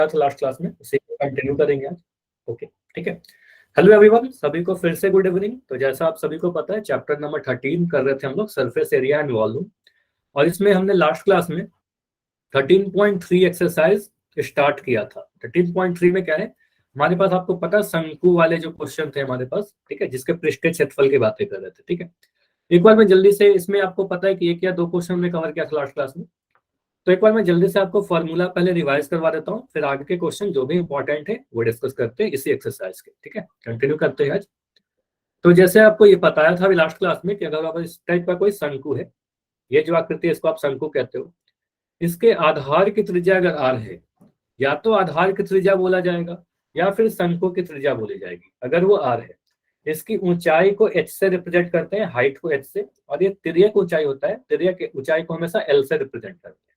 Last class में उसे continue करेंगे आज। ओके, ठीक है। हेलो एवरीवन, सभी को फिर से गुड इवनिंग। तो जैसा आप सभी को पता है, चैप्टर नंबर 13 कर रहे थे हम लोग, सरफेस एरिया एंड वॉल्यूम, और इसमें हमने लास्ट क्लास में 13.3 एक्सरसाइज स्टार्ट किया था। 13.3 में क्या है हमारे पास, आपको पता, शंकु वाले जो क्वेश्चन थे हमारे पास, ठीक है, जिसके पृष्ठीय क्षेत्रफल की बातें कर रहे थे। ठीक है, एक बार मैं जल्दी से, इसमें आपको पता है कि एक या दो क्वेश्चन हमने कवर किया था लास्ट क्लास में, तो एक बार मैं जल्दी से आपको फॉर्मूला पहले रिवाइज करवा देता हूँ, फिर आगे के क्वेश्चन जो भी इंपॉर्टेंट है वो डिस्कस करते हैं इसी एक्सरसाइज के। ठीक है, कंटिन्यू करते हैं आज। तो जैसे आपको ये बताया था अभी लास्ट क्लास में कि अगर आप इस टाइप का कोई शंकु है, ये जो आकृति है इसको आप शंकु कहते हो, इसके आधार की त्रिज्या अगर आर है, या तो आधार की त्रिज्या बोला जाएगा या फिर शंकु की त्रिज्या बोली जाएगी। अगर वो आर है, इसकी ऊंचाई को एच से रिप्रेजेंट करते हैं, हाइट को एच से, और ये तिर्यक ऊंचाई होता है, तिर्यक ऊंचाई को हमेशा एल से रिप्रेजेंट करते हैं।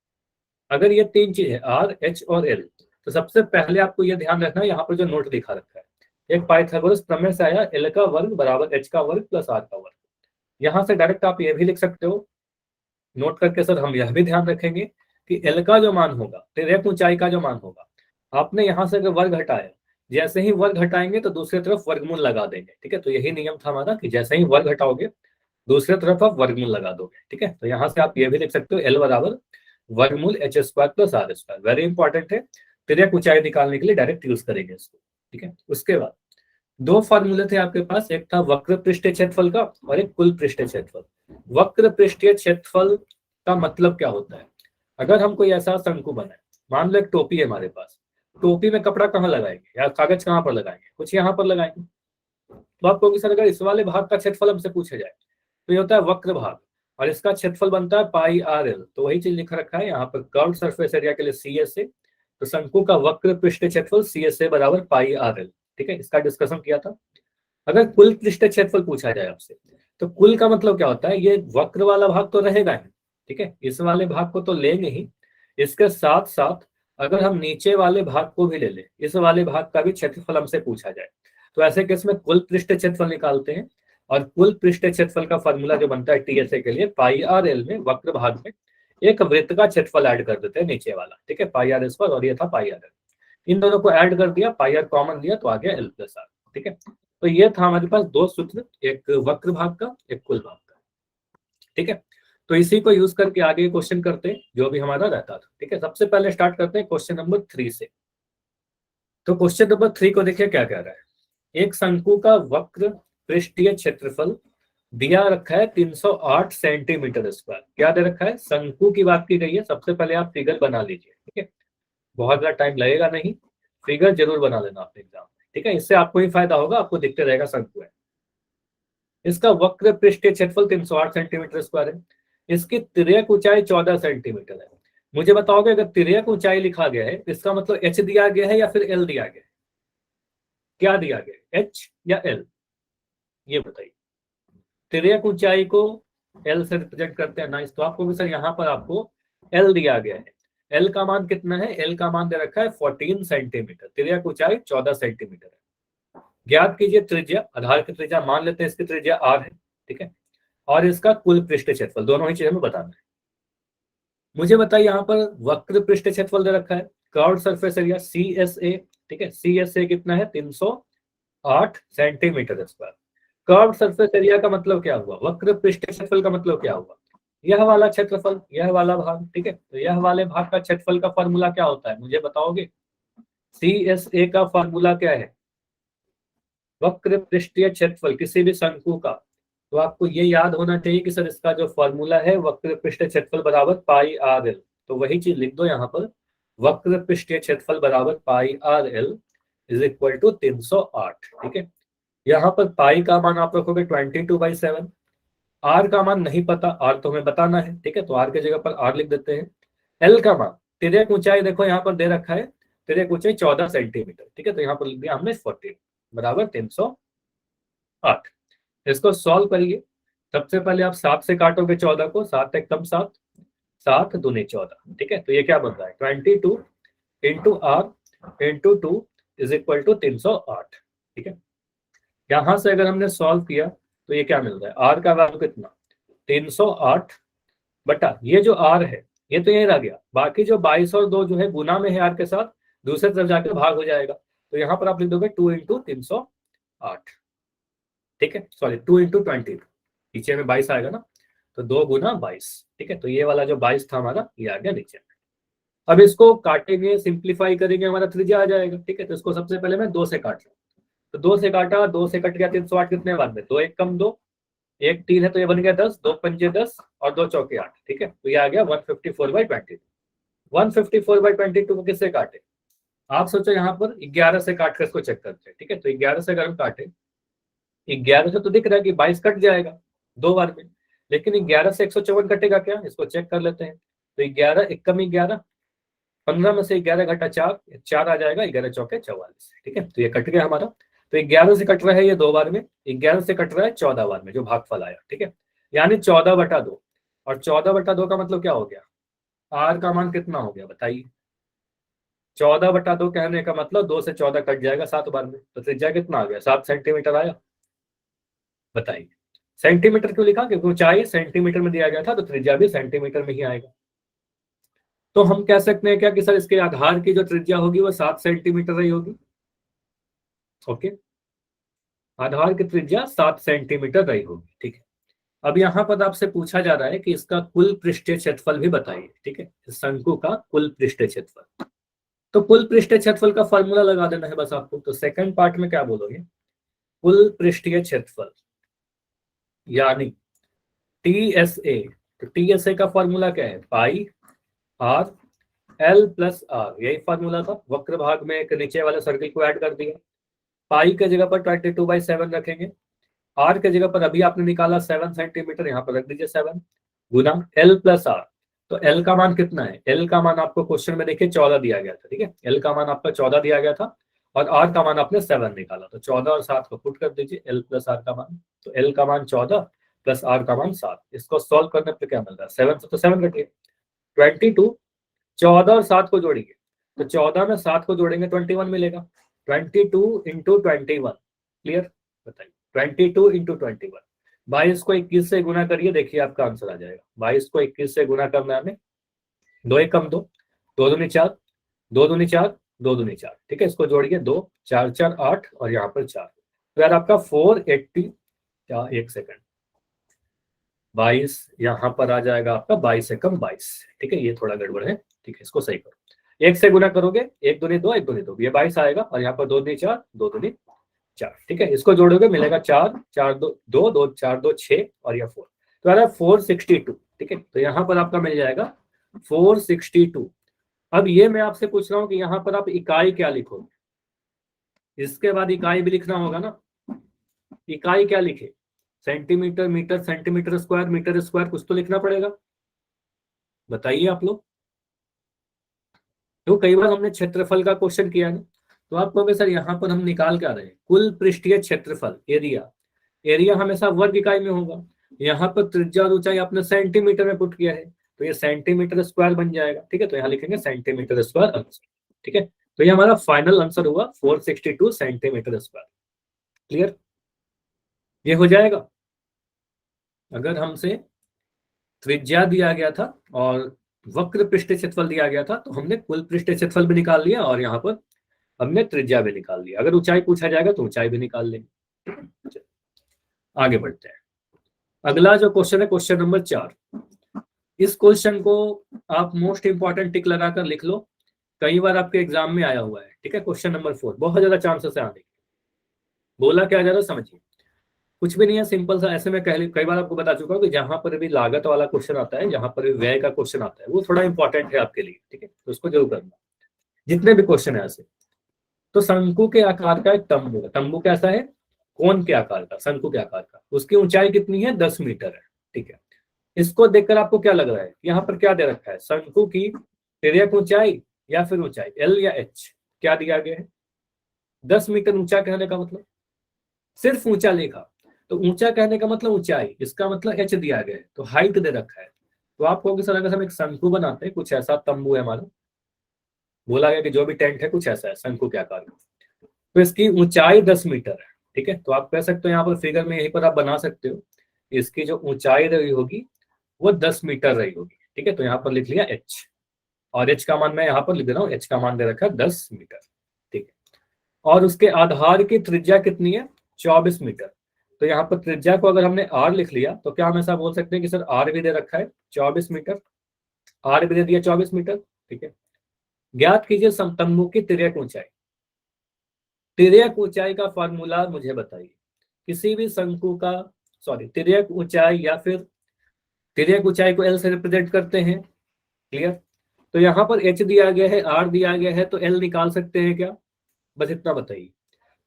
अगर ये तीन चीज है, आर, एच और एल, तो सबसे पहले आपको ये ध्यान रखना है, यहाँ पर जो नोट लिखा रखा है, एक पाइथागोरस प्रमेय से आया, एल का वर्ग बराबर एच का वर्ग प्लस आर का वर्ग। यहाँ से डायरेक्ट आप ये भी लिख सकते हो नोट करके, सर हम यह भी ध्यान रखेंगे कि एल का जो मान होगा, तिर्यक ऊंचाई का जो मान होगा, आपने यहाँ से अगर वर्ग हटाया, जैसे ही वर्ग हटाएंगे तो दूसरी तरफ वर्गमूल लगा देंगे। ठीक है, तो यही नियम था हमारा कि जैसे ही वर्ग हटाओगे दूसरी तरफ आप वर्गमूल लगा दोगे। ठीक है, तो यहाँ से आप ये भी लिख सकते हो, एल बराबर वर्गमूल H square plus are square. Very important है, तिर्यक ऊंचाई निकालने के लिए डायरेक्ट यूज करेंगे इसको। ठीक है, उसके बाद दो फॉर्मूले थे आपके पास, एक था वक्र पृष्ठीय क्षेत्रफल का और एक कुल पृष्ठीय क्षेत्रफल। वक्र पृष्ठीय क्षेत्रफल का मतलब क्या होता है, अगर हम कोई ऐसा शंकु बनाए, मान लो एक टोपी है हमारे पास, टोपी में कपड़ा कहाँ लगाएंगे या कागज कहाँ पर लगाएंगे, कुछ यहाँ पर लगाएंगे, तो आप कहोगे सर अगर इस वाले भाग का क्षेत्रफल हमसे पूछा जाए तो ये होता है वक्र भाग, और इसका क्षेत्रफल बनता है पाई आर एल। तो वही चीज लिखा रखा है यहाँ पर, कर्व सरफेस एरिया के लिए सी एस ए, तो शंकु का वक्र पृष्ठीय क्षेत्रफल सी एस ए बराबर पाई आर एल। ठीक है, इसका डिस्कशन किया था। अगर कुल पृष्ठीय क्षेत्रफल पूछा जाए आपसे, तो कुल का मतलब क्या होता है, ये वक्र वाला भाग तो रहेगा ही, ठीक है, इस वाले भाग को तो लेंगे ही, इसके साथ साथ अगर हम नीचे वाले भाग को भी ले लें, इस वाले भाग का भी क्षेत्रफल हमसे पूछा जाए, तो ऐसे केस में कुल पृष्ठीय क्षेत्रफल निकालते हैं, और कुल पृष्ठीय क्षेत्रफल का फॉर्मूला जो बनता है टीएसए के लिए, पाई आर एल में वक्र भाग में एक वृत्त का क्षेत्रफल ऐड कर देते हैं नीचे वाला। ठीक है, पाई आर स्क्वायर और ये था पाई आर एल, इन दोनों को ऐड कर दिया, पाई आर कॉमन लिया तो आ गया एल प्लस आर। ठीक है, तो ये था हमारे पास दो सूत्र, एक वक्र भाग का, एक कुल भाग का। ठीक है, तो इसी को यूज करके आगे क्वेश्चन करते हैं जो भी हमारा रहता था। ठीक है, सबसे पहले स्टार्ट करते हैं क्वेश्चन नंबर 3 से। तो क्वेश्चन नंबर 3 को देखिए क्या कह रहा है, एक शंकु का वक्र पृष्ठीय क्षेत्रफल दिया रखा है 308 सेंटीमीटर स्क्वायर। क्या दे रखा है, शंकु की बात की गई है। सबसे पहले आप फिगर बना लीजिए, ठीक है, बहुत ज्यादा टाइम लगेगा नहीं, फिगर जरूर बना लेना अपने एग्जाम में। ठीक है, इससे आपको ही फायदा होगा, आपको दिखते रहेगा शंकु है। इसका वक्र पृष्ठीय क्षेत्रफल 308 सेंटीमीटर स्क्वायर है, इसकी तिर्यक ऊंचाई 14 सेंटीमीटर है। मुझे बताओगे अगर तिर्यक ऊंचाई लिखा गया है, इसका मतलब एच दिया गया है या फिर एल दिया गया है, क्या दिया गया है, एच या एल, ये बताइए। तिर्यक ऊंचाई को एल से रिप्रेजेंट करते हैं ना, इस तो आपको भी सर यहाँ पर आपको एल दिया गया है। एल का मान कितना है, एल का मान दे रखा है 14 सेंटीमीटर, तिर्यक ऊंचाई 14 सेंटीमीटर है। ज्ञात कीजिए त्रिज्या, आधार की त्रिज्या मान लेते हैं, इसकी त्रिज्या आर है। ठीक है, और इसका कुल पृष्ठीय क्षेत्रफल, दोनों ही चीजें हमें बताना है। मुझे बताइए यहाँ पर वक्र पृष्ठीय क्षेत्रफल दे रखा है, curved surface area C S A. ठीक है, सी एस ए कितना है, 308 centimetre square. Curved surface area का मतलब क्या हुआ, वक्र पृष्ठीय क्षेत्रफल का मतलब क्या हुआ, यह वाला क्षेत्रफल, यह वाला भाग। ठीक है, तो यह वाले भाग का क्षेत्रफल का फॉर्मूला क्या होता है, मुझे बताओगे। सी एस ए का फॉर्मूला क्या है, वक्र पृष्ठीय क्षेत्रफल किसी भी शंकु का, तो आपको ये याद होना चाहिए कि सर इसका जो फॉर्मूला है वक्र पृष्ठीय क्षेत्रफल बराबर पाई आर एल। तो वही चीज लिख दो यहाँ पर, वक्र पृष्ठीय क्षेत्रफल बराबर pi r l is equal to 308। ठीक है, यहाँ पर पाई का मान आप रखोगे 22/7, आर का मान नहीं पता, आर तो हमें बताना है। ठीक है, तो आर की जगह पर आर लिख देते हैं। एल का मान, तिर्यक ऊंचाई देखो यहाँ पर दे रखा है, तिर्यक ऊंचाई 14 सेंटीमीटर। ठीक है, तो यहाँ पर लिख दिया हमने 14 बराबर 308। इसको सॉल्व करिए। सबसे पहले आप 7 से काटोगे 14 को, 7 एक कम 7, 7 दूनी 14। ठीक है, तो ये क्या बन रहा है, 22 into R into 2 is equal to 308। ठीक है, यहां से अगर हमने सॉल्व किया तो ये क्या मिल रहा है, आर का वैल्यू कितना, 308 बटा ये जो आर है ये तो यही रह गया, बाकी जो 22 और 2 जो है गुना में है आर के साथ, दूसरे तरफ जाकर भाग हो जाएगा। तो यहाँ पर आप लिख दोगे 2 × 308, ठीक है, सॉरी 2 × 20, नीचे में 22 आएगा ना, तो 2 × 22, ठीक है। तो ये वाला जो 22 था हमारा, ये आ गया नीचे में। अब इसको काटेंगे, सिंप्लीफाई करेंगे, हमारा त्रिज्या आ जाएगा, ठीक है। तो इसको सबसे पहले मैं 2 से काट लूँ, तो 2 से काटा, 2 से कट गया 308, कितने बाद में 2 1 कम 2 1 3 है, तो ये बन गया 10, 2 पंजे 10 और 2 चौके 8, ठीक है। तो ये आ गया 154/22। 154/22 को किससे काटे? आप सोचो यहाँ पर 11 से काट कर इसको चेक करते हैं, ठीक है। तो 11 से अगर हम काटे, 11 से तो दिख रहा है कि 22 कट जाएगा 2 बार में, लेकिन 11 से 154 कटेगा क्या? इसको चेक कर लेते हैं। तो 11 1 कम 11, 15 में से 11 घटा 4, 4 आ जाएगा, 11 चौके 44, ठीक है। तो ये कट गया हमारा। तो 11 से कट रहा है ये 2 बार में, 11 से कट रहा है 14 बार में, जो भागफल आया, ठीक है। यानी 14/2, और 14/2 का मतलब क्या हो गया? आर का मान कितना हो गया बताइए? 14/2 कहने का मतलब 2 से 14 कट जाएगा 7 बार में, तो त्रिज्या कितना आ गया? 7 सेंटीमीटर आया। बताइए, सेंटीमीटर क्यों लिखा? क्योंकि ऊंचाई सेंटीमीटर में दिया गया था, तो त्रिज्या भी सेंटीमीटर में ही आएगा। तो हम कह सकते हैं क्या कि सर इसके आधार की जो त्रिज्या होगी वो 7 सेंटीमीटर रही होगी। ओके, आधार की त्रिज्या 7 सेंटीमीटर रही होगी, ठीक है। अब यहाँ पर आपसे पूछा जा रहा है कि इसका कुल पृष्ठीय क्षेत्रफल भी बताइए, ठीक है, इस शंकु का कुल पृष्ठीय क्षेत्रफल। तो कुल पृष्ठीय क्षेत्रफल का फॉर्मूला लगा देना है बस आपको। तो सेकंड पार्ट में क्या बोलोगे? कुल पृष्ठीय क्षेत्रफल यानी TSA। तो TSA का फॉर्मूला क्या है? पाई आर एल प्लस आर, यही फॉर्मूला था। वक्र भाग में एक नीचे वाले सर्किल को ऐड कर दिया। पाई के जगह पर 22/7 रखेंगे, आर के जगह पर अभी आपने निकाला 7 सेंटीमीटर, यहाँ पर रख दीजिए 7 गुना एल प्लस आर। तो एल का मान कितना है? एल का मान आपको क्वेश्चन में देखिए 14 दिया गया था, ठीक है। एल का मान आपका 14 दिया गया था और आर का मान आपने 7 निकाला, तो 14 और 7 को पुट कर दीजिए, एल प्लस आर का मान। तो एल का मान 14 प्लस आर का मान 7। इसको सॉल्व करने पर क्या मिल रहा है? 7 से तो 7 कटिए, 22, 14 और 7 को जोड़ेंगे, तो 14 में 7 को जोड़ेंगे 21 मिलेगा। 22 × 21, क्लियर? बताइए, 22 × 21, 22 को 21 से गुना करिए, देखिए आपका आंसर आ जाएगा। 22 को 21 से गुना करना है हमें, 2 1 कम 2, 2 दूनी 4, 2 दूनी 4, 2 दूनी 4, ठीक है। इसको जोड़िए, 2 4 4 8 और यहाँ पर 4, तो यार आपका 480, क्या 1 सेकंड, 22 यहाँ पर आ जाएगा आपका 22 से कम 22, ठीक है। ये थोड़ा गड़बड़ है, ठीक है, इसको सही करो। 1 से गुना करोगे, 1 दूनी 2, 1 दूनी 2, ये 22 आएगा, और यहाँ पर 2 दूनी 4, 2 दूनी 4, ठीक है। इसको जोड़ोगे मिलेगा 4 4 2 2 2 4 2 6 और यह 4, तो आ रहा है 462, ठीक है। तो यहाँ पर आपका मिल जाएगा 462। अब ये मैं आपसे पूछ रहा हूँ कि यहाँ पर आप इकाई क्या लिखोगे? इसके बाद इकाई भी लिखना होगा ना। इकाई क्या लिखे? Centimetre, metre, centimetre square, metre square, कुछ तो लिखना पड़ेगा। बताइए आप लोग। तो कई बार हमने क्षेत्रफल का क्वेश्चन किया है, तो आप कहोगे सर यहाँ पर हम निकाल क्या रहे हैं? कुल पृष्ठीय क्षेत्रफल, एरिया। एरिया हमेशा वर्ग इकाई में होगा। यहाँ पर त्रिज्या और ऊंचाई आपने सेंटीमीटर में पुट किया है, तो ये सेंटीमीटर स्क्वायर बन जाएगा, ठीक है। तो यहाँ लिखेंगे सेंटीमीटर स्क्वायर आंसर, ठीक है। तो ये हमारा फाइनल आंसर हुआ 462 सेंटीमीटर स्क्वायर। क्लियर? ये हो जाएगा। अगर हमसे त्रिज्या दिया गया था और वक्र पृष्ठीय क्षेत्रफल दिया गया था, तो हमने कुल पृष्ठीय क्षेत्रफल भी निकाल लिया और यहाँ पर हमने त्रिज्या भी निकाल लिया। अगर ऊंचाई पूछा जाएगा तो ऊंचाई भी निकाल लेंगे। आगे बढ़ते हैं। अगला जो क्वेश्चन है क्वेश्चन नंबर 4। इस क्वेश्चन को आप मोस्ट इंपॉर्टेंट टिक लगाकर लिख लो, कई बार आपके एग्जाम में आया हुआ है, ठीक है। क्वेश्चन नंबर 4 बहुत ज्यादा चांसेस है आने के। बोला क्या जा रहा है समझिए, कुछ भी नहीं है, सिंपल सा। ऐसे में कई बार आपको बता चुका हूँ कि जहां पर भी लागत वाला क्वेश्चन आता है, जहां पर भी व्यय का क्वेश्चन आता है, वो थोड़ा इंपॉर्टेंट है आपके लिए, ठीक है। तो उसको जरूर करना, जितने भी क्वेश्चन है ऐसे। तो शंकु के आकार का एक तंबू है। तंबू कैसा है? कोन के आकार का, शंकु के आकार का। उसकी ऊंचाई कितनी है? 10 मीटर है, ठीक है। इसको देखकर आपको क्या लग रहा है? यहाँ पर क्या दे रखा है? शंकु की तिर्यक ऊंचाई या फिर ऊंचाई एल या एच, क्या दिया गया है? 10 मीटर ऊंचा कहने का मतलब, सिर्फ ऊंचा लिखा तो ऊंचा कहने का मतलब ऊंचाई, इसका मतलब एच दिया गया है, तो हाइट दे रखा है। तो आप कहोगे सर अगर हम एक शंकु बनाते हैं, कुछ ऐसा तंबू है हमारा, बोला गया कि जो भी टेंट है कुछ ऐसा है शंकु के आकार का, तो इसकी ऊंचाई 10 मीटर है, ठीक है। तो आप कह सकते हो यहाँ पर फिगर में, यहीं पर आप बना सकते हो, इसकी जो ऊंचाई रही होगी वो 10 मीटर रही होगी, ठीक है। तो यहाँ पर लिख लिया एच। और एच का मान मैं यहाँ पर लिख दे रहा हूँ, एच का मान दे रखा है 10 मीटर, ठीक है। और उसके आधार की त्रिज्या कितनी है, 24 मीटर। तो यहाँ पर त्रिज्या को अगर हमने आर लिख लिया तो क्या हम ऐसा बोल सकते हैं कि सर आर भी दे रखा है 24 मीटर, आर भी दे दिया 24 मीटर, ठीक है। ज्ञात कीजिए तंबू की तिर्यक ऊंचाई। तिर्यक ऊंचाई का फॉर्मूला मुझे बताइए, किसी भी शंकु का, सॉरी तिर्यक ऊंचाई या फिर तिर्यक ऊंचाई को एल से रिप्रेजेंट करते हैं, क्लियर। तो यहाँ पर एच दिया गया है, आर दिया गया है, तो एल निकाल सकते हैं क्या, बस इतना बताइए।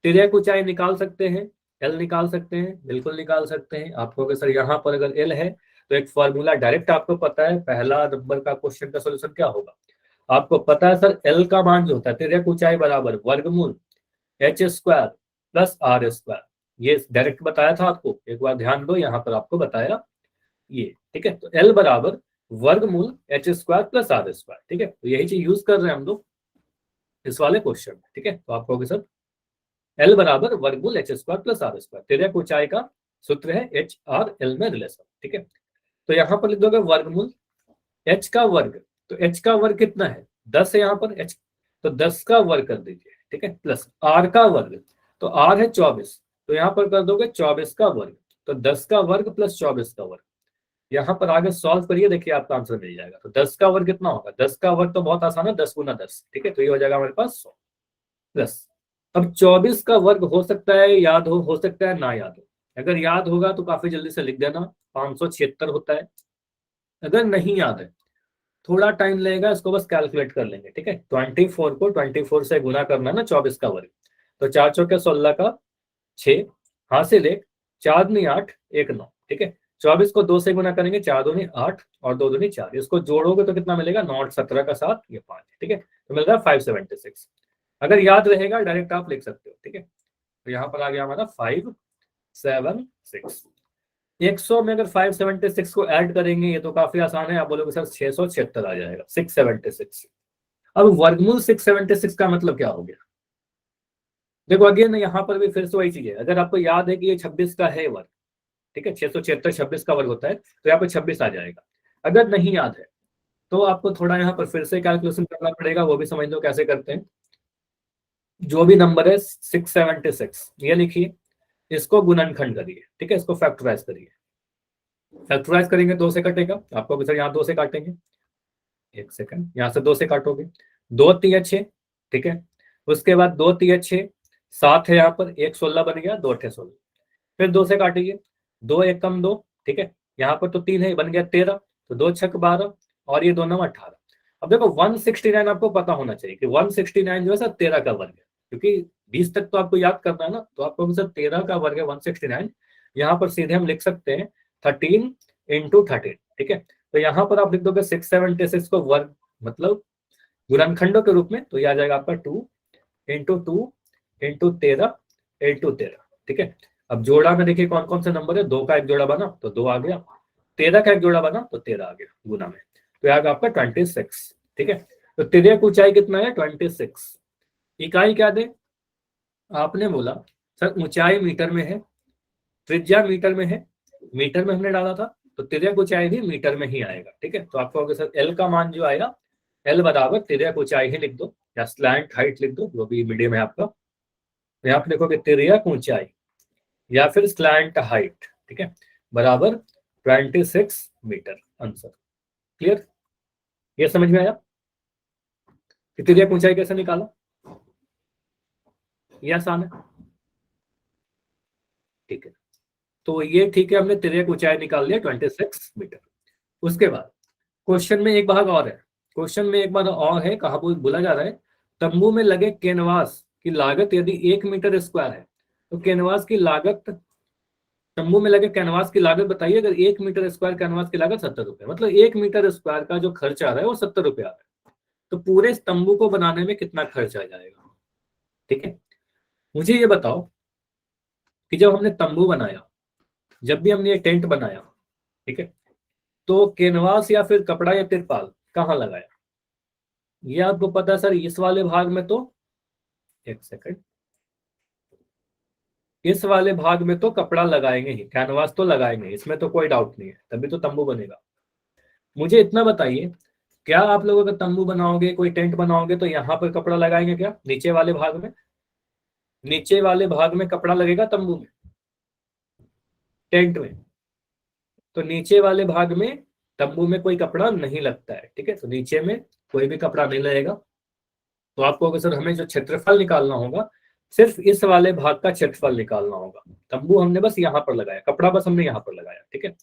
तिर्यक ऊंचाई निकाल सकते हैं, एल निकाल सकते हैं, बिल्कुल निकाल सकते हैं। आपको अगर सर यहाँ पर अगर एल है तो एक फॉर्मूला डायरेक्ट आपको पता है, पहला नंबर का क्वेश्चन का सोल्यूशन क्या होगा, आपको पता है सर एल का मान जो होता है तिर्यक ऊंचाई बराबर वर्गमूल H square plus are square. ये डायरेक्ट बताया था आपको, एक बार ध्यान दो, यहाँ पर आपको बताया ये, ठीक है। तो एल बराबर वर्गमूल H square plus are square, ठीक है। तो यही चीज यूज कर रहे हैं हम लोग इस वाले क्वेश्चन में, ठीक है। तो आप कहोगे सर एल बराबर वर्गमूल H square plus are square, तिर्यक ऊंचाई का सूत्र है एच आर एल में रिलेशन, ठीक है। तो यहाँ पर लिख दोगे वर्गमूल एच का वर्ग, तो एच का वर्ग कितना है 10 है यहाँ पर एच, तो 10 का वर्ग कर दीजिए, ठीक है, प्लस आर का वर्ग, तो आर है 24, तो यहाँ पर कर दोगे 24 का वर्ग, तो 10 का वर्ग प्लस 24 का वर्ग। यहाँ पर आगे सॉल्व करिए, देखिए आपका आंसर मिल जाएगा। तो 10 का वर्ग कितना होगा, 10 का वर्ग तो बहुत आसान है, 10 गुना 10, ठीक है। तो ये हो जाएगा हमारे पास 100 प्लस, अब 24 का वर्ग हो सकता है याद हो सकता है ना याद हो। अगर याद होगा तो काफी जल्दी से लिख देना, 576 होता है। अगर नहीं याद है थोड़ा टाइम लगेगा, इसको बस कैलकुलेट कर लेंगे, ठीक है। 24 को 24 से गुना करना ना 24 का वर्ग, तो 4 चौके 16 का 6, हासिल 1, 4 दूनी 8, 1 9, ठीक है। 24 को 2 से गुना करेंगे, 4 दूनी 8 और 2 दूनी 4, इसको जोड़ोगे तो कितना मिलेगा 9 17 का 7 ये 5, ठीक है। तो मिल रहा है 576। अगर याद रहेगा डायरेक्ट आप लिख सकते हो, ठीक है। तो यहाँ पर आ गया हमारा 576। 100 में अगर 576 को ऐड करेंगे ये तो काफी आसान है, आप बोलोगे सर 676 आ जाएगा, 676। अब वर्गमूल 676 का मतलब क्या हो गया, देखो अगेन यहाँ पर भी फिर से वही चीज है। अगर आपको याद है कि ये 26 का है वर्ग, ठीक है, 676 26 का वर्ग होता है, तो यहाँ पर 26 आ जाएगा। अगर नहीं याद है तो आपको थोड़ा यहाँ पर फिर से कैलकुलेशन करना पड़ेगा, वो भी समझ लो कैसे करते हैं। जो भी नंबर है 676 ये लिखिए, इसको गुणनखंड करिए, ठीक है, इसको फैक्टराइज करिए। फैक्टराइज करेंगे 2 से कटेगा, आपको सर यहाँ 2 से काटेंगे, एक सेकंड, यहाँ से 2 से काटोगे, 2 तिया 6, ठीक है। उसके बाद 2 तिया 6, 7 है यहाँ पर, 1 16 बन गया, 2 8 16, फिर 2 से काटिए, 2 1 कम 2, ठीक है। यहाँ पर तो 3 है, बन गया 13, तो 2 6 12 और ये 2 9 18। अब देखो 169 आपको पता होना चाहिए कि 169 जो है सर 13 का वर्ग है, क्योंकि 20 तक तो आपको याद करना है ना, तो आपको सर 13 का वर्ग है 169। यहाँ पर सीधे हम लिख सकते हैं 13 इंटू 13, ठीक है। तो यहाँ पर आप लिख दोगे 676 को वर्ग मतलब गुणनखंडों के रूप में, तो यह आ जाएगा आपका 2 इंटू 2 इंटू 13 इंटू 13, ठीक है। अब जोड़ा में देखिए कौन कौन से नंबर है, 2 का एक जोड़ा बना तो 2 आ गया, 13 का एक जोड़ा बना तो 13 आ गया गुना में, तो आएगा आपका 26, ठीक है। तो तिर्यक ऊंचाई कितना है 26। इकाई क्या दे, आपने बोला सर ऊंचाई मीटर में है, त्रिज्या मीटर में है, मीटर में हमने डाला था, तो तिर्यक ऊंचाई भी मीटर में ही आएगा, ठीक है। तो आपको सर एल का मान जो आएगा, एल बराबर तिर्यक ऊंचाई ही लिख दो या स्लैंट हाइट लिख दो, जो भी मीडियम है आपका। तो यहाँ पे देखोगे तिर्यक ऊंचाई या फिर स्लैंट हाइट, ठीक है, बराबर 26 मीटर, आंसर क्लियर। ये समझ में आया कि तिर्यक ऊंचाई कैसे निकाला, ये आसान है, ठीक है। तो ये ठीक है, हमने तिर्यक ऊंचाई निकाल लिया 26 मीटर। उसके बाद क्वेश्चन में एक भाग और है, क्वेश्चन में एक बार और है, कहा बोला जा रहा है तंबू में लगे कैनवास की लागत यदि 1 मीटर स्क्वायर है, तो कैनवास की लागत, तंबू में लगे कैनवास की लागत बताइए। अगर 1 मीटर स्क्वायर कैनवास की लागत 70 रुपए, मतलब 1 मीटर स्क्वायर का जो खर्च आ रहा है वो 70 रुपए आ रहा है, तो पूरे तंबू को बनाने में कितना खर्च आ जाएगा, ठीक है। मुझे ये बताओ कि जब हमने तंबू बनाया, जब भी हमने ये टेंट बनाया, ठीक है, तो कैनवास या फिर कपड़ा या तिरपाल कहाँ लगाया, ये आपको पता है सर इस वाले भाग में, तो एक सेकंड, इस वाले भाग में तो कपड़ा लगाएंगे ही, कैनवास तो लगाएंगे, इसमें तो कोई डाउट नहीं है, तभी तो तंबू बनेगा। मुझे इतना बताइए क्या आप लोग अगर तंबू बनाओगे, कोई टेंट बनाओगे, तो यहाँ पर कपड़ा लगाएंगे क्या? नीचे वाले भाग में, नीचे वाले भाग में कपड़ा लगेगा तंबू में, टेंट में। तो नीचे वाले भाग में तंबू में कोई कपड़ा नहीं लगता है, ठीक है। तो नीचे में कोई भी कपड़ा नहीं लगेगा। तो आपको अगर सर हमें जो क्षेत्रफल निकालना होगा, सिर्फ इस वाले भाग का क्षेत्रफल निकालना होगा। तंबू हमने बस यहाँ पर लगाया, कपड़ा बस हमने यहाँ पर लगाया, ठीक है।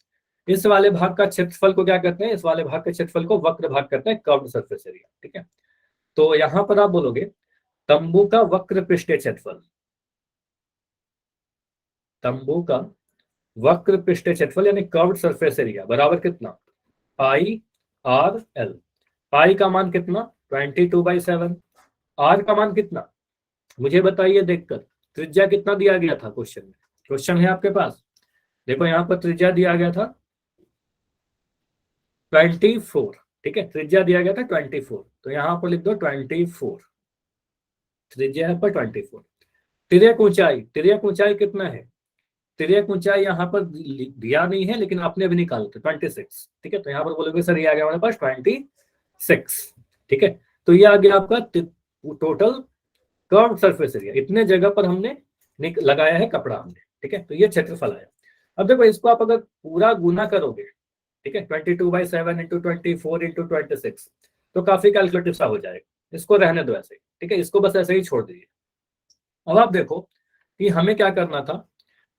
इस वाले भाग का क्षेत्रफल को क्या कहते हैं? इस वाले भाग के क्षेत्रफल को वक्र भाग कहते हैं, कर्व्ड सरफेस एरिया, ठीक है। तो यहाँ पर आप बोलोगे तंबू का वक्र पृष्ठीय क्षेत्रफल, तंबू का वक्र पृष्ठीय क्षेत्रफल यानी कर्व्ड सरफेस एरिया बराबर कितना? पाई आर एल। पाई का मान कितना? 22/7। आर का मान कितना मुझे बताइए देखकर। त्रिज्या कितना दिया गया था क्वेश्चन में? क्वेश्चन है आपके पास, देखो यहाँ पर त्रिज्या दिया गया था 24, ठीक है। त्रिज्या दिया गया था 24, तो यहाँ पर लिख दो 24, त्रिज्या है पर 24। तिर्यक ऊंचाई, तिर्यक ऊंचाई कितना है? तिर्यक ऊंचाई यहाँ पर दिया नहीं है, लेकिन आपने अभी निकाला था 26, ठीक है। तो यहाँ पर बोलोगे सर ये आ गया हमारे पास 26, ठीक है। तो ये आ गया आपका टोटल कर्व सरफेस एरिया। इतने जगह पर हमने लगाया है कपड़ा हमने, ठीक है। तो ये क्षेत्रफल आया। अब देखो इसको आप अगर पूरा गुना करोगे, ठीक है, 22/7 इंटू 24 इंटू 26, तो काफी कैलकुलेटिव सा हो जाएगा। इसको रहने दो ऐसे, ठीक है, इसको बस ऐसे ही छोड़ दीजिए। अब आप देखो कि हमें क्या करना था,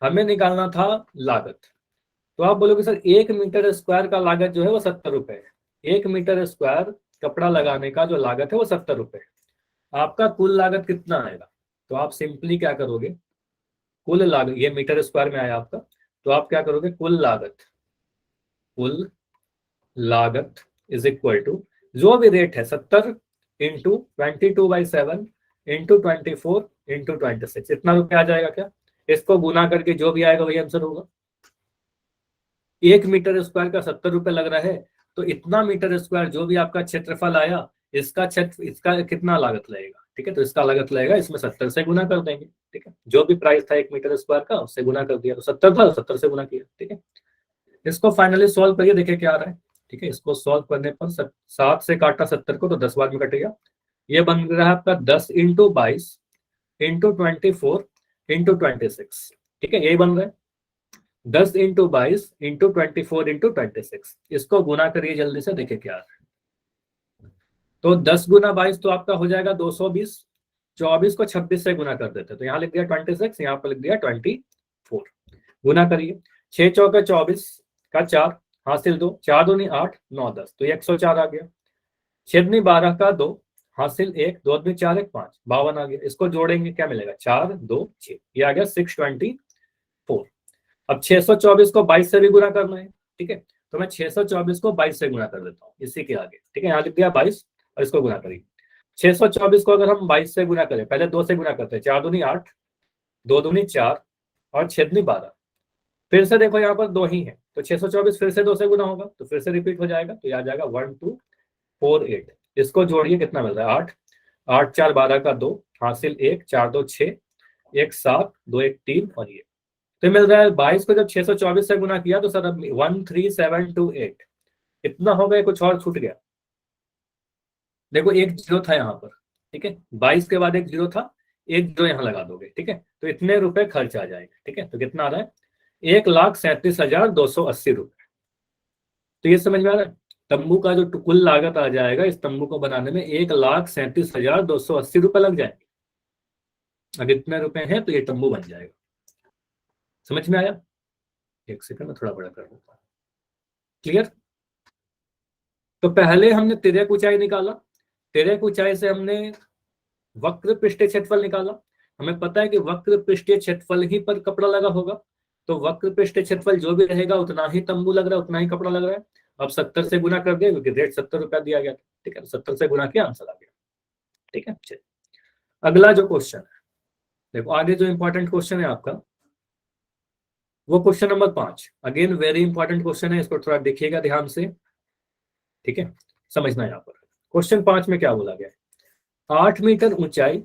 हमें निकालना था लागत। तो आप बोलोगे सर 1 मीटर स्क्वायर का लागत जो है वो 70 रुपए है। 1 मीटर स्क्वायर कपड़ा लगाने का जो लागत है वो 70 रुपए है। आपका कुल लागत कितना आएगा? तो आप सिंपली क्या करोगे, कुल लागत, ये मीटर स्क्वायर में आया आपका, तो आप क्या करोगे, कुल लागत इज इक्वल टू जो भी रेट है 70 इंटू 22/7 इंटू 24 इंटू 26, इतना रुपया आ जाएगा क्या? इसको गुना करके जो भी आएगा वही आंसर होगा। 1 मीटर स्क्वायर का 70 रुपए लग रहा है, तो इतना मीटर स्क्वायर जो भी आपका क्षेत्रफल आया, इसका क्षेत्र, इसका कितना लागत लगेगा, ठीक है। तो इसका लागत लगेगा, इसमें 70 से गुना कर देंगे, ठीक है। जो भी प्राइस था 1 मीटर स्क्वायर का, उससे गुना कर दिया, तो 70 था, 70 से गुना किया, ठीक है। इसको फाइनली सॉल्व करिए, देखिए क्या आ रहा है, ठीक है। इसको सॉल्व करने पर 7 से काटा 70 को, तो 10 बार में कटेगा। ये बन रहा है आपका 10 इंटू 22 इंटू 24 इंटू 26, ठीक है, यही बन रहा है 10 इंटू 22 इंटू 24 इंटू 26। इसको गुना करिए जल्दी से, देखिए क्या आ रहा है। तो 10 गुना 22 तो आपका हो जाएगा 220। 24 को 26 से गुना कर देते, तो यहाँ लिख दिया 26, यहाँ पर लिख दिया 24। गुना करिए, 6 चौके 24 का 4 हासिल 2, 4 दूनी 8, 9 10, तो 104 आ गया। 6 दूनी 12 का 2 हासिल 1, 2 दूनी 4 1 5, 52 आ गया। इसको जोड़ेंगे क्या मिलेगा, 4 2 6, ये आ गया 624। अब 624 को 22 से भी गुना करना है, ठीक है। तो मैं 624 को 22 से गुना कर देता हूँ इसी के आगे, ठीक है। यहाँ लिख दिया 22 और इसको गुना करिए। 624 को अगर हम 22 से गुना करें, पहले 2 से गुना करते हैं, 4 दूनी 8, 2 दूनी 4 और 6 दूनी 12। फिर से देखो यहाँ पर 2 ही है, तो 624 फिर से 2 से गुना होगा, तो फिर से रिपीट हो जाएगा, तो ये आ जाएगा 1248। इसको जोड़िए, कितना मिल रहा है 8, 8 4 12 का 2 हासिल 1, 4 2 6, 1 7, 2 1 3 और ये तो मिल रहा है 22 को जब 624 से गुना किया तो सर 13728 इतना हो गया, कुछ और छूट गया? देखो एक जीरो था यहाँ पर, ठीक है, 22 के बाद एक जीरो था, एक जीरो यहाँ लगा दोगे, ठीक है। तो इतने रुपए खर्च आ जाएंगे, ठीक है। तो कितना आ रहा है, 1,37,280 रुपए। तो ये समझ में आ रहा है, तंबू का जो कुल लागत आ जाएगा इस तंबू को बनाने में 1,37,280 रुपए लग जाएंगे। अब इतने रुपए हैं तो ये तंबू बन जाएगा। समझ में आया? एक सेकंड में थोड़ा बड़ा कर देता हूं। क्लियर? तो पहले हमने तिर्यक ऊंचाई निकाला, तिर्यक ऊंचाई से हमने वक्र पृष्ठीय क्षेत्रफल निकाला। हमें पता है कि वक्र पृष्ठीय क्षेत्रफल ही पर कपड़ा लगा होगा, तो वक्र पृष्ठीय क्षेत्रफल जो भी रहेगा उतना ही तंबू लग रहा है, उतना ही कपड़ा लग रहा है। अब 70 से गुना कर दिया क्योंकि रेट 70 रुपया दिया गया था, ठीक है। 70 से गुना किया, आंसर आ गया, ठीक है। चलिए अगला जो क्वेश्चन है, देखो आगे जो इंपॉर्टेंट क्वेश्चन है आपका वो question number 5। Again very important question है, इसको थोड़ा देखिएगा ध्यान से, ठीक है, समझना यहाँ पर। क्वेश्चन 5 में क्या बोला गया है, 8 मीटर ऊंचाई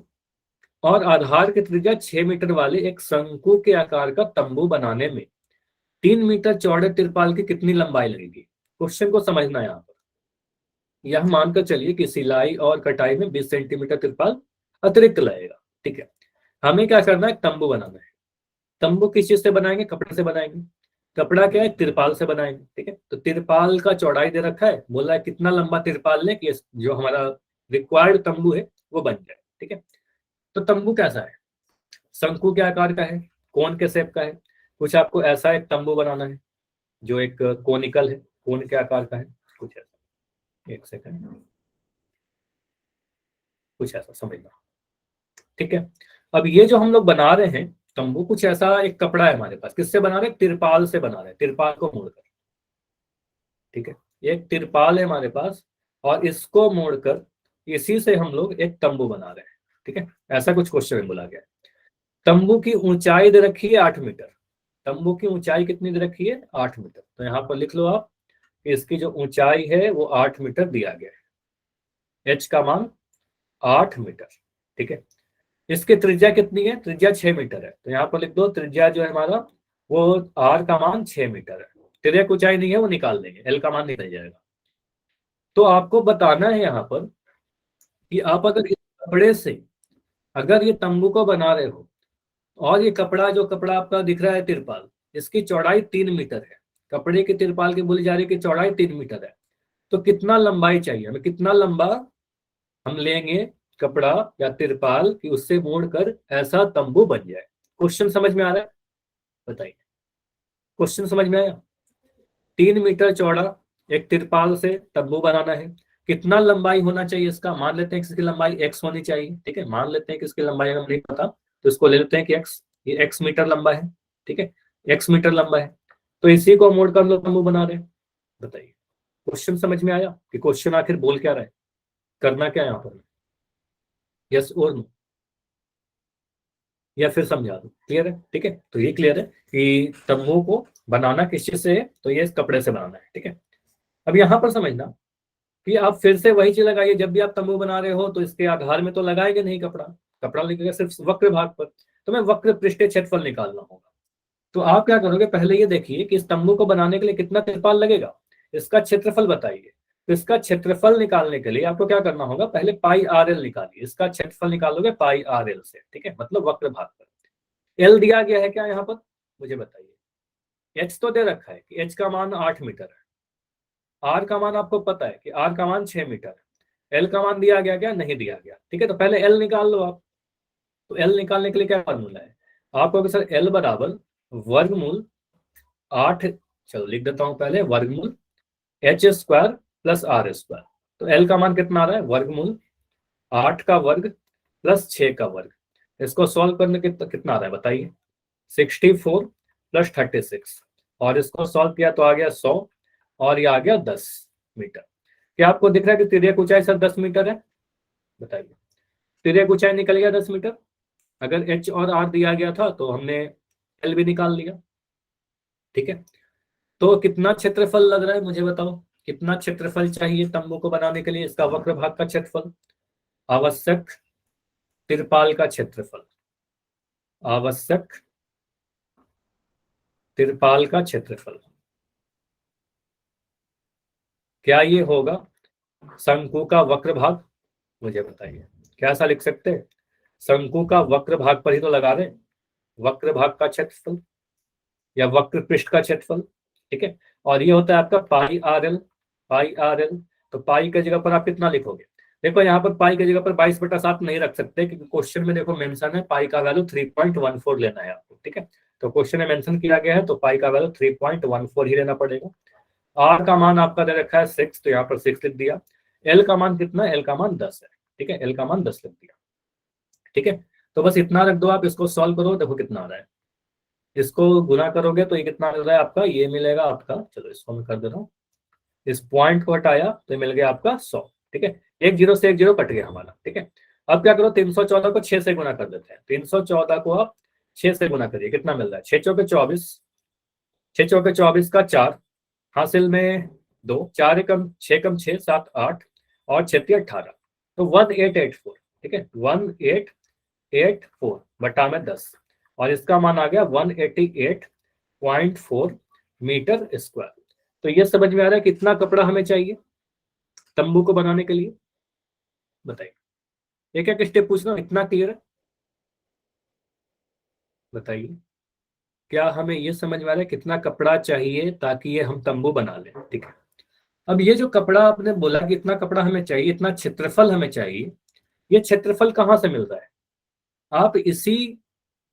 और आधार की त्रिज्या 6 मीटर वाले एक शंकु के आकार का तंबू बनाने में 3 मीटर चौड़े तिरपाल की कितनी लंबाई लगेगी? क्वेश्चन को समझना है यहाँ पर। यह मानकर चलिए कि सिलाई और कटाई में 20 सेंटीमीटर तिरपाल अतिरिक्त लगेगा। ठीक है, हमें क्या करना है, तंबू बनाना है। तंबू किस चीज से बनाएंगे, कपड़े से बनाएंगे। कपड़ा क्या है, तिरपाल से बनाएंगे। ठीक है, तो तिरपाल का चौड़ाई दे रखा है, बोला है कितना लंबा तिरपाल ले कि जो हमारा रिक्वायर्ड तंबू है वो बन जाए। ठीक है, तो तंबू कैसा है, शंकु के आकार का है, कोन के शेप का है। कुछ आपको ऐसा एक तंबू बनाना है जो एक कोनिकल है, कोन के आकार का है, कुछ ऐसा। एक सेकंड, कुछ ऐसा समझना। ठीक है, अब ये जो हम लोग बना रहे हैं तंबू, कुछ ऐसा एक कपड़ा है हमारे पास, किससे बना रहे हैं, तिरपाल से बना रहे हैं, तिरपाल को मोड़कर। ठीक है, ये एक तिरपाल है हमारे पास और इसको मोड़कर इसी से हम लोग एक तंबू बना रहे हैं। ठीक है, ऐसा कुछ क्वेश्चन में बोला गया है। तंबू की ऊंचाई दे रखी है 8 मीटर। तंबू की ऊंचाई कितनी दे रखी है, 8 मीटर। तो यहाँ पर लिख लो आप, इसकी जो ऊंचाई है वो 8 मीटर दिया गया है, एच का मान 8 मीटर। ठीक है, इसकी त्रिज्या कितनी है, त्रिज्या 6 मीटर है। तो यहाँ पर लिख दो त्रिज्या जो है हमारा वो आर का मान 6 मीटर है। तिर्यक ऊंचाई नहीं है वो निकाल देंगे, एल का मान निकल जाएगा। तो आपको बताना है यहाँ पर कि आप अगर इस कपड़े से अगर ये तंबू को बना रहे हो और ये कपड़ा, जो कपड़ा आपका दिख रहा है तिरपाल, इसकी चौड़ाई 3 मीटर है। कपड़े की तिरपाल की बोली जा रही है कि चौड़ाई 3 मीटर है। तो कितना लंबाई चाहिए हमें, कितना लंबा हम लेंगे कपड़ा या तिरपाल कि उससे मोड़कर ऐसा तंबू बन जाए। क्वेश्चन समझ में आ रहा है, बताइए, क्वेश्चन समझ में आया। 3 मीटर चौड़ा एक तिरपाल से तंबू बनाना है, कितना लंबाई होना चाहिए इसका, मान लेते हैं कि इसकी लंबाई x होनी चाहिए। ठीक है, मान लेते हैं कि इसकी लंबाई अगर नहीं पता तो इसको ले लेते हैं कि x, ये x मीटर लंबा है। ठीक है, x मीटर लंबा है, तो इसी को मोड़कर हम लोग तंबू बना रहे हैं। बताइए, क्वेश्चन समझ में आया कि क्वेश्चन आखिर बोल क्या रहा है, करना क्या है यहाँ पर, यस और नो, या फिर समझा दो। क्लियर है, ठीक है, तो ये क्लियर है कि तंबू को बनाना किस चीज से है, तो ये इस कपड़े से बनाना है। ठीक है, अब यहाँ पर समझना कि आप फिर से वही चीज लगाइए, जब भी आप तंबू बना रहे हो तो इसके आधार में तो लगाएंगे नहीं कपड़ा, कपड़ा लगेगा सिर्फ वक्र भाग पर। तो मैं वक्र पृष्ठीय क्षेत्रफल निकालना होगा। तो आप क्या करोगे, पहले ये देखिए कि इस तंबू को बनाने के लिए कितना तिरपाल लगेगा, इसका क्षेत्रफल बताइए। तो इसका क्षेत्रफल निकालने के लिए आपको क्या करना होगा, पहले पाई आर एल निकालिए, इसका क्षेत्रफल निकालोगे पाई आर एल से। ठीक है, मतलब वक्र भाग पर। एल दिया गया है क्या यहाँ पर, मुझे बताइए। एच तो दे रखा है कि एच का मान 8 मीटर है, आर का मान आपको पता है कि आर का मान 6 मीटर है, एल का मान दिया गया क्या, नहीं दिया गया। ठीक है, तो पहले एल निकाल लो आप। तो एल निकालने के लिए क्या फॉर्मूला है, आपको सर एल बराबर वर्गमूल 8, चलो लिख देता हूं पहले, वर्गमूल H square plus are square. तो एल का मान कितना आ रहा है, वर्गमूल 8 का वर्ग प्लस 6 का वर्ग। इसको सॉल्व करने के कितना आ रहा है बताइए, 64 प्लस 36, और इसको सॉल्व किया तो आ गया 100, और ये आ गया 10 मीटर। क्या आपको दिख रहा है कि तिर्यक ऊंचाई सर 10 मीटर है, बताइए। तिर्यक ऊंचाई निकल गया 10 मीटर। अगर एच और आर दिया गया था तो हमने एल भी निकाल लिया। ठीक है, तो कितना क्षेत्रफल लग रहा है मुझे बताओ, कितना क्षेत्रफल चाहिए तंबू को बनाने के लिए, इसका वक्र भाग का क्षेत्रफल, आवश्यक तिरपाल का क्षेत्रफल, आवश्यक तिरपाल का क्षेत्रफल, क्या ये होगा शंकु का वक्र भाग, मुझे बताइए। क्या ऐसा लिख सकते हैं, शंकु का वक्र भाग पर ही तो लगा रहे, वक्र भाग का क्षेत्रफल या वक्र पृष्ठ का क्षेत्रफल। ठीक है, और ये होता है आपका पाई आर एल, पाई आर एल। तो पाई की जगह पर आप कितना लिखोगे, देखो यहाँ पर पाई की जगह पर 22/7 नहीं रख सकते, क्योंकि क्वेश्चन में देखो मेंशन है पाई का वैल्यू 3.14 लेना है आपको। ठीक है, तो क्वेश्चन में मेंशन किया गया है तो पाई का वैल्यू 3.14 ही लेना पड़ेगा। आर का मान आपका दे रखा है 6, तो यहाँ पर 6 लिख दिया। एल का मान कितना है, एल का मान 10 है। ठीक है, एल का मान 10 लिख दिया। ठीक है, तो बस इतना रख दो आप, इसको सॉल्व करो, देखो कितना आ रहा है। इसको गुना करोगे तो ये कितना मिल रहा है आपका, ये मिलेगा आपका, चलो इसको मैं कर दे रहा हूँ, इस पॉइंट को हटाया तो मिल गया आपका 100। ठीक है, एक जीरो से एक जीरो कट गया हमारा। ठीक है, अब क्या करो, 314 को 6 से गुना कर देते हैं। 314 को आप 6 से गुना करिए, कितना मिल रहा है, 6 चौके 24, 6 चौके 24 का 4, हासिल में 2, 4 एकम 6 कम 6 7 8, और 6 18, तो 1884। ठीक है, 1884 बटा में 10, और इसका मान आ गया 188.4 मीटर स्क्वायर। तो ये समझ में आ रहा है कितना कपड़ा हमें चाहिए, तंबू को बनाने के लिए? बताइए, एक एक स्टेप पूछना, इतना क्लियर है? बताइए, क्या हमें ये समझ में आ रहा है कितना कपड़ा चाहिए ताकि ये हम तंबू बना लें? ठीक है, अब ये जो कपड़ा आपने बोला कि इतना कपड़ा हमें चाहिए, इतना क्षेत्रफल हमें चाहिए, ये क्षेत्रफल कहाँ से मिल रहा है? आप इसी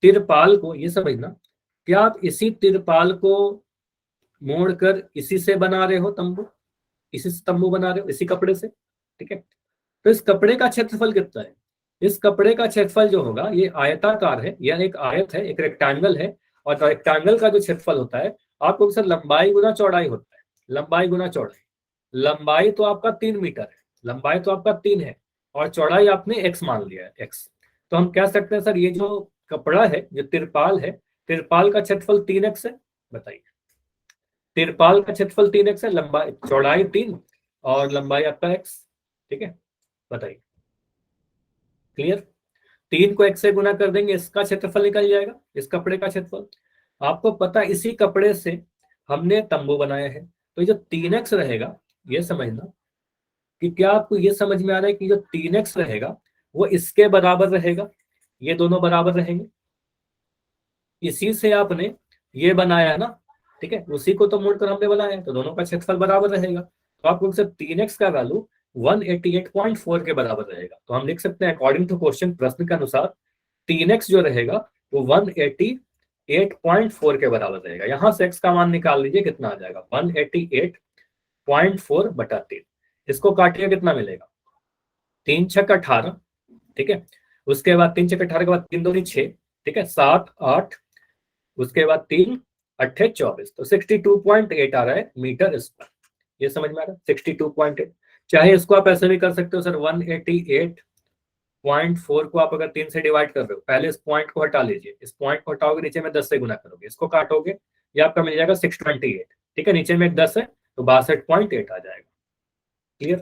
तिरपाल को, ये समझना, क्या आप इसी तिरपाल को मोड़कर इसी से बना रहे हो तंबू? इसी से तंबू बना रहे हो, इसी कपड़े से? ठीक है, तो इस कपड़े का क्षेत्रफल कितना है? इस कपड़े का क्षेत्रफल जो होगा, ये आयताकार है, यह एक आयत है, एक रेक्टेंगल है, और रेक्टेंगल का जो क्षेत्रफल होता है, आपको सर लंबाई गुना चौड़ाई होता है, लंबाई गुना चौड़ाई। लंबाई तो आपका 3 मीटर है, लंबाई तो आपका 3 है, और चौड़ाई आपने x मान लिया है, x। तो हम कह सकते हैं सर, ये जो कपड़ा है, जो तिरपाल है, तिरपाल का क्षेत्रफल 3x है। बताइए, तिरपाल का क्षेत्रफल 3x है, लंबाई चौड़ाई 3 और लंबाई आपका x। ठीक है, बताइए, क्लियर? 3 को x से गुना कर देंगे, इसका क्षेत्रफल निकल जाएगा, इस कपड़े का क्षेत्रफल। आपको पता है इसी कपड़े से हमने तंबू बनाया है, तो ये जो 3x रहेगा, ये समझना कि क्या आपको ये समझ में आ रहा है कि जो 3x रहेगा वो इसके बराबर रहेगा, ये दोनों बराबर रहेंगे। इसी से आपने ये बनाया ना, ठीक है, उसी को तो मोड़कर हमने बनाया है, तो दोनों का क्षेत्रफल बराबर रहेगा। तो आपको 3x का वैल्यू 188.4 के बराबर रहेगा। तो हम लिख सकते हैं अकॉर्डिंग टू क्वेश्चन, प्रश्न के अनुसार 3x जो रहेगा वो 188.4 के बराबर रहेगा। यहां से x का मान निकाल लीजिए, कितना आ जाएगा? 188.4 बटा 3। इसको काटिए, कितना मिलेगा? 3 छक 18, ठीक है, उसके बाद 3 छक 18 के बाद 3 दूनी 6, ठीक है, 7 8, उसके बाद 3 अट्ठे 24, तो 62.8 आ रहा है मीटर स्क्वायर। ये समझ में आ रहा है, 62.8। चाहे इसको आप ऐसे भी कर सकते हो सर, 188.4 को आप अगर 3 से डिवाइड कर रहे हो, पहले इस पॉइंट को हटा लीजिए, इस पॉइंट को हटाओगे, नीचे में 10 से गुना करोगे, इसको काटोगे, ये आपका मिल जाएगा 628। ठीक है, नीचे में एक 10 है तो 62.8 आ जाएगा। क्लियर?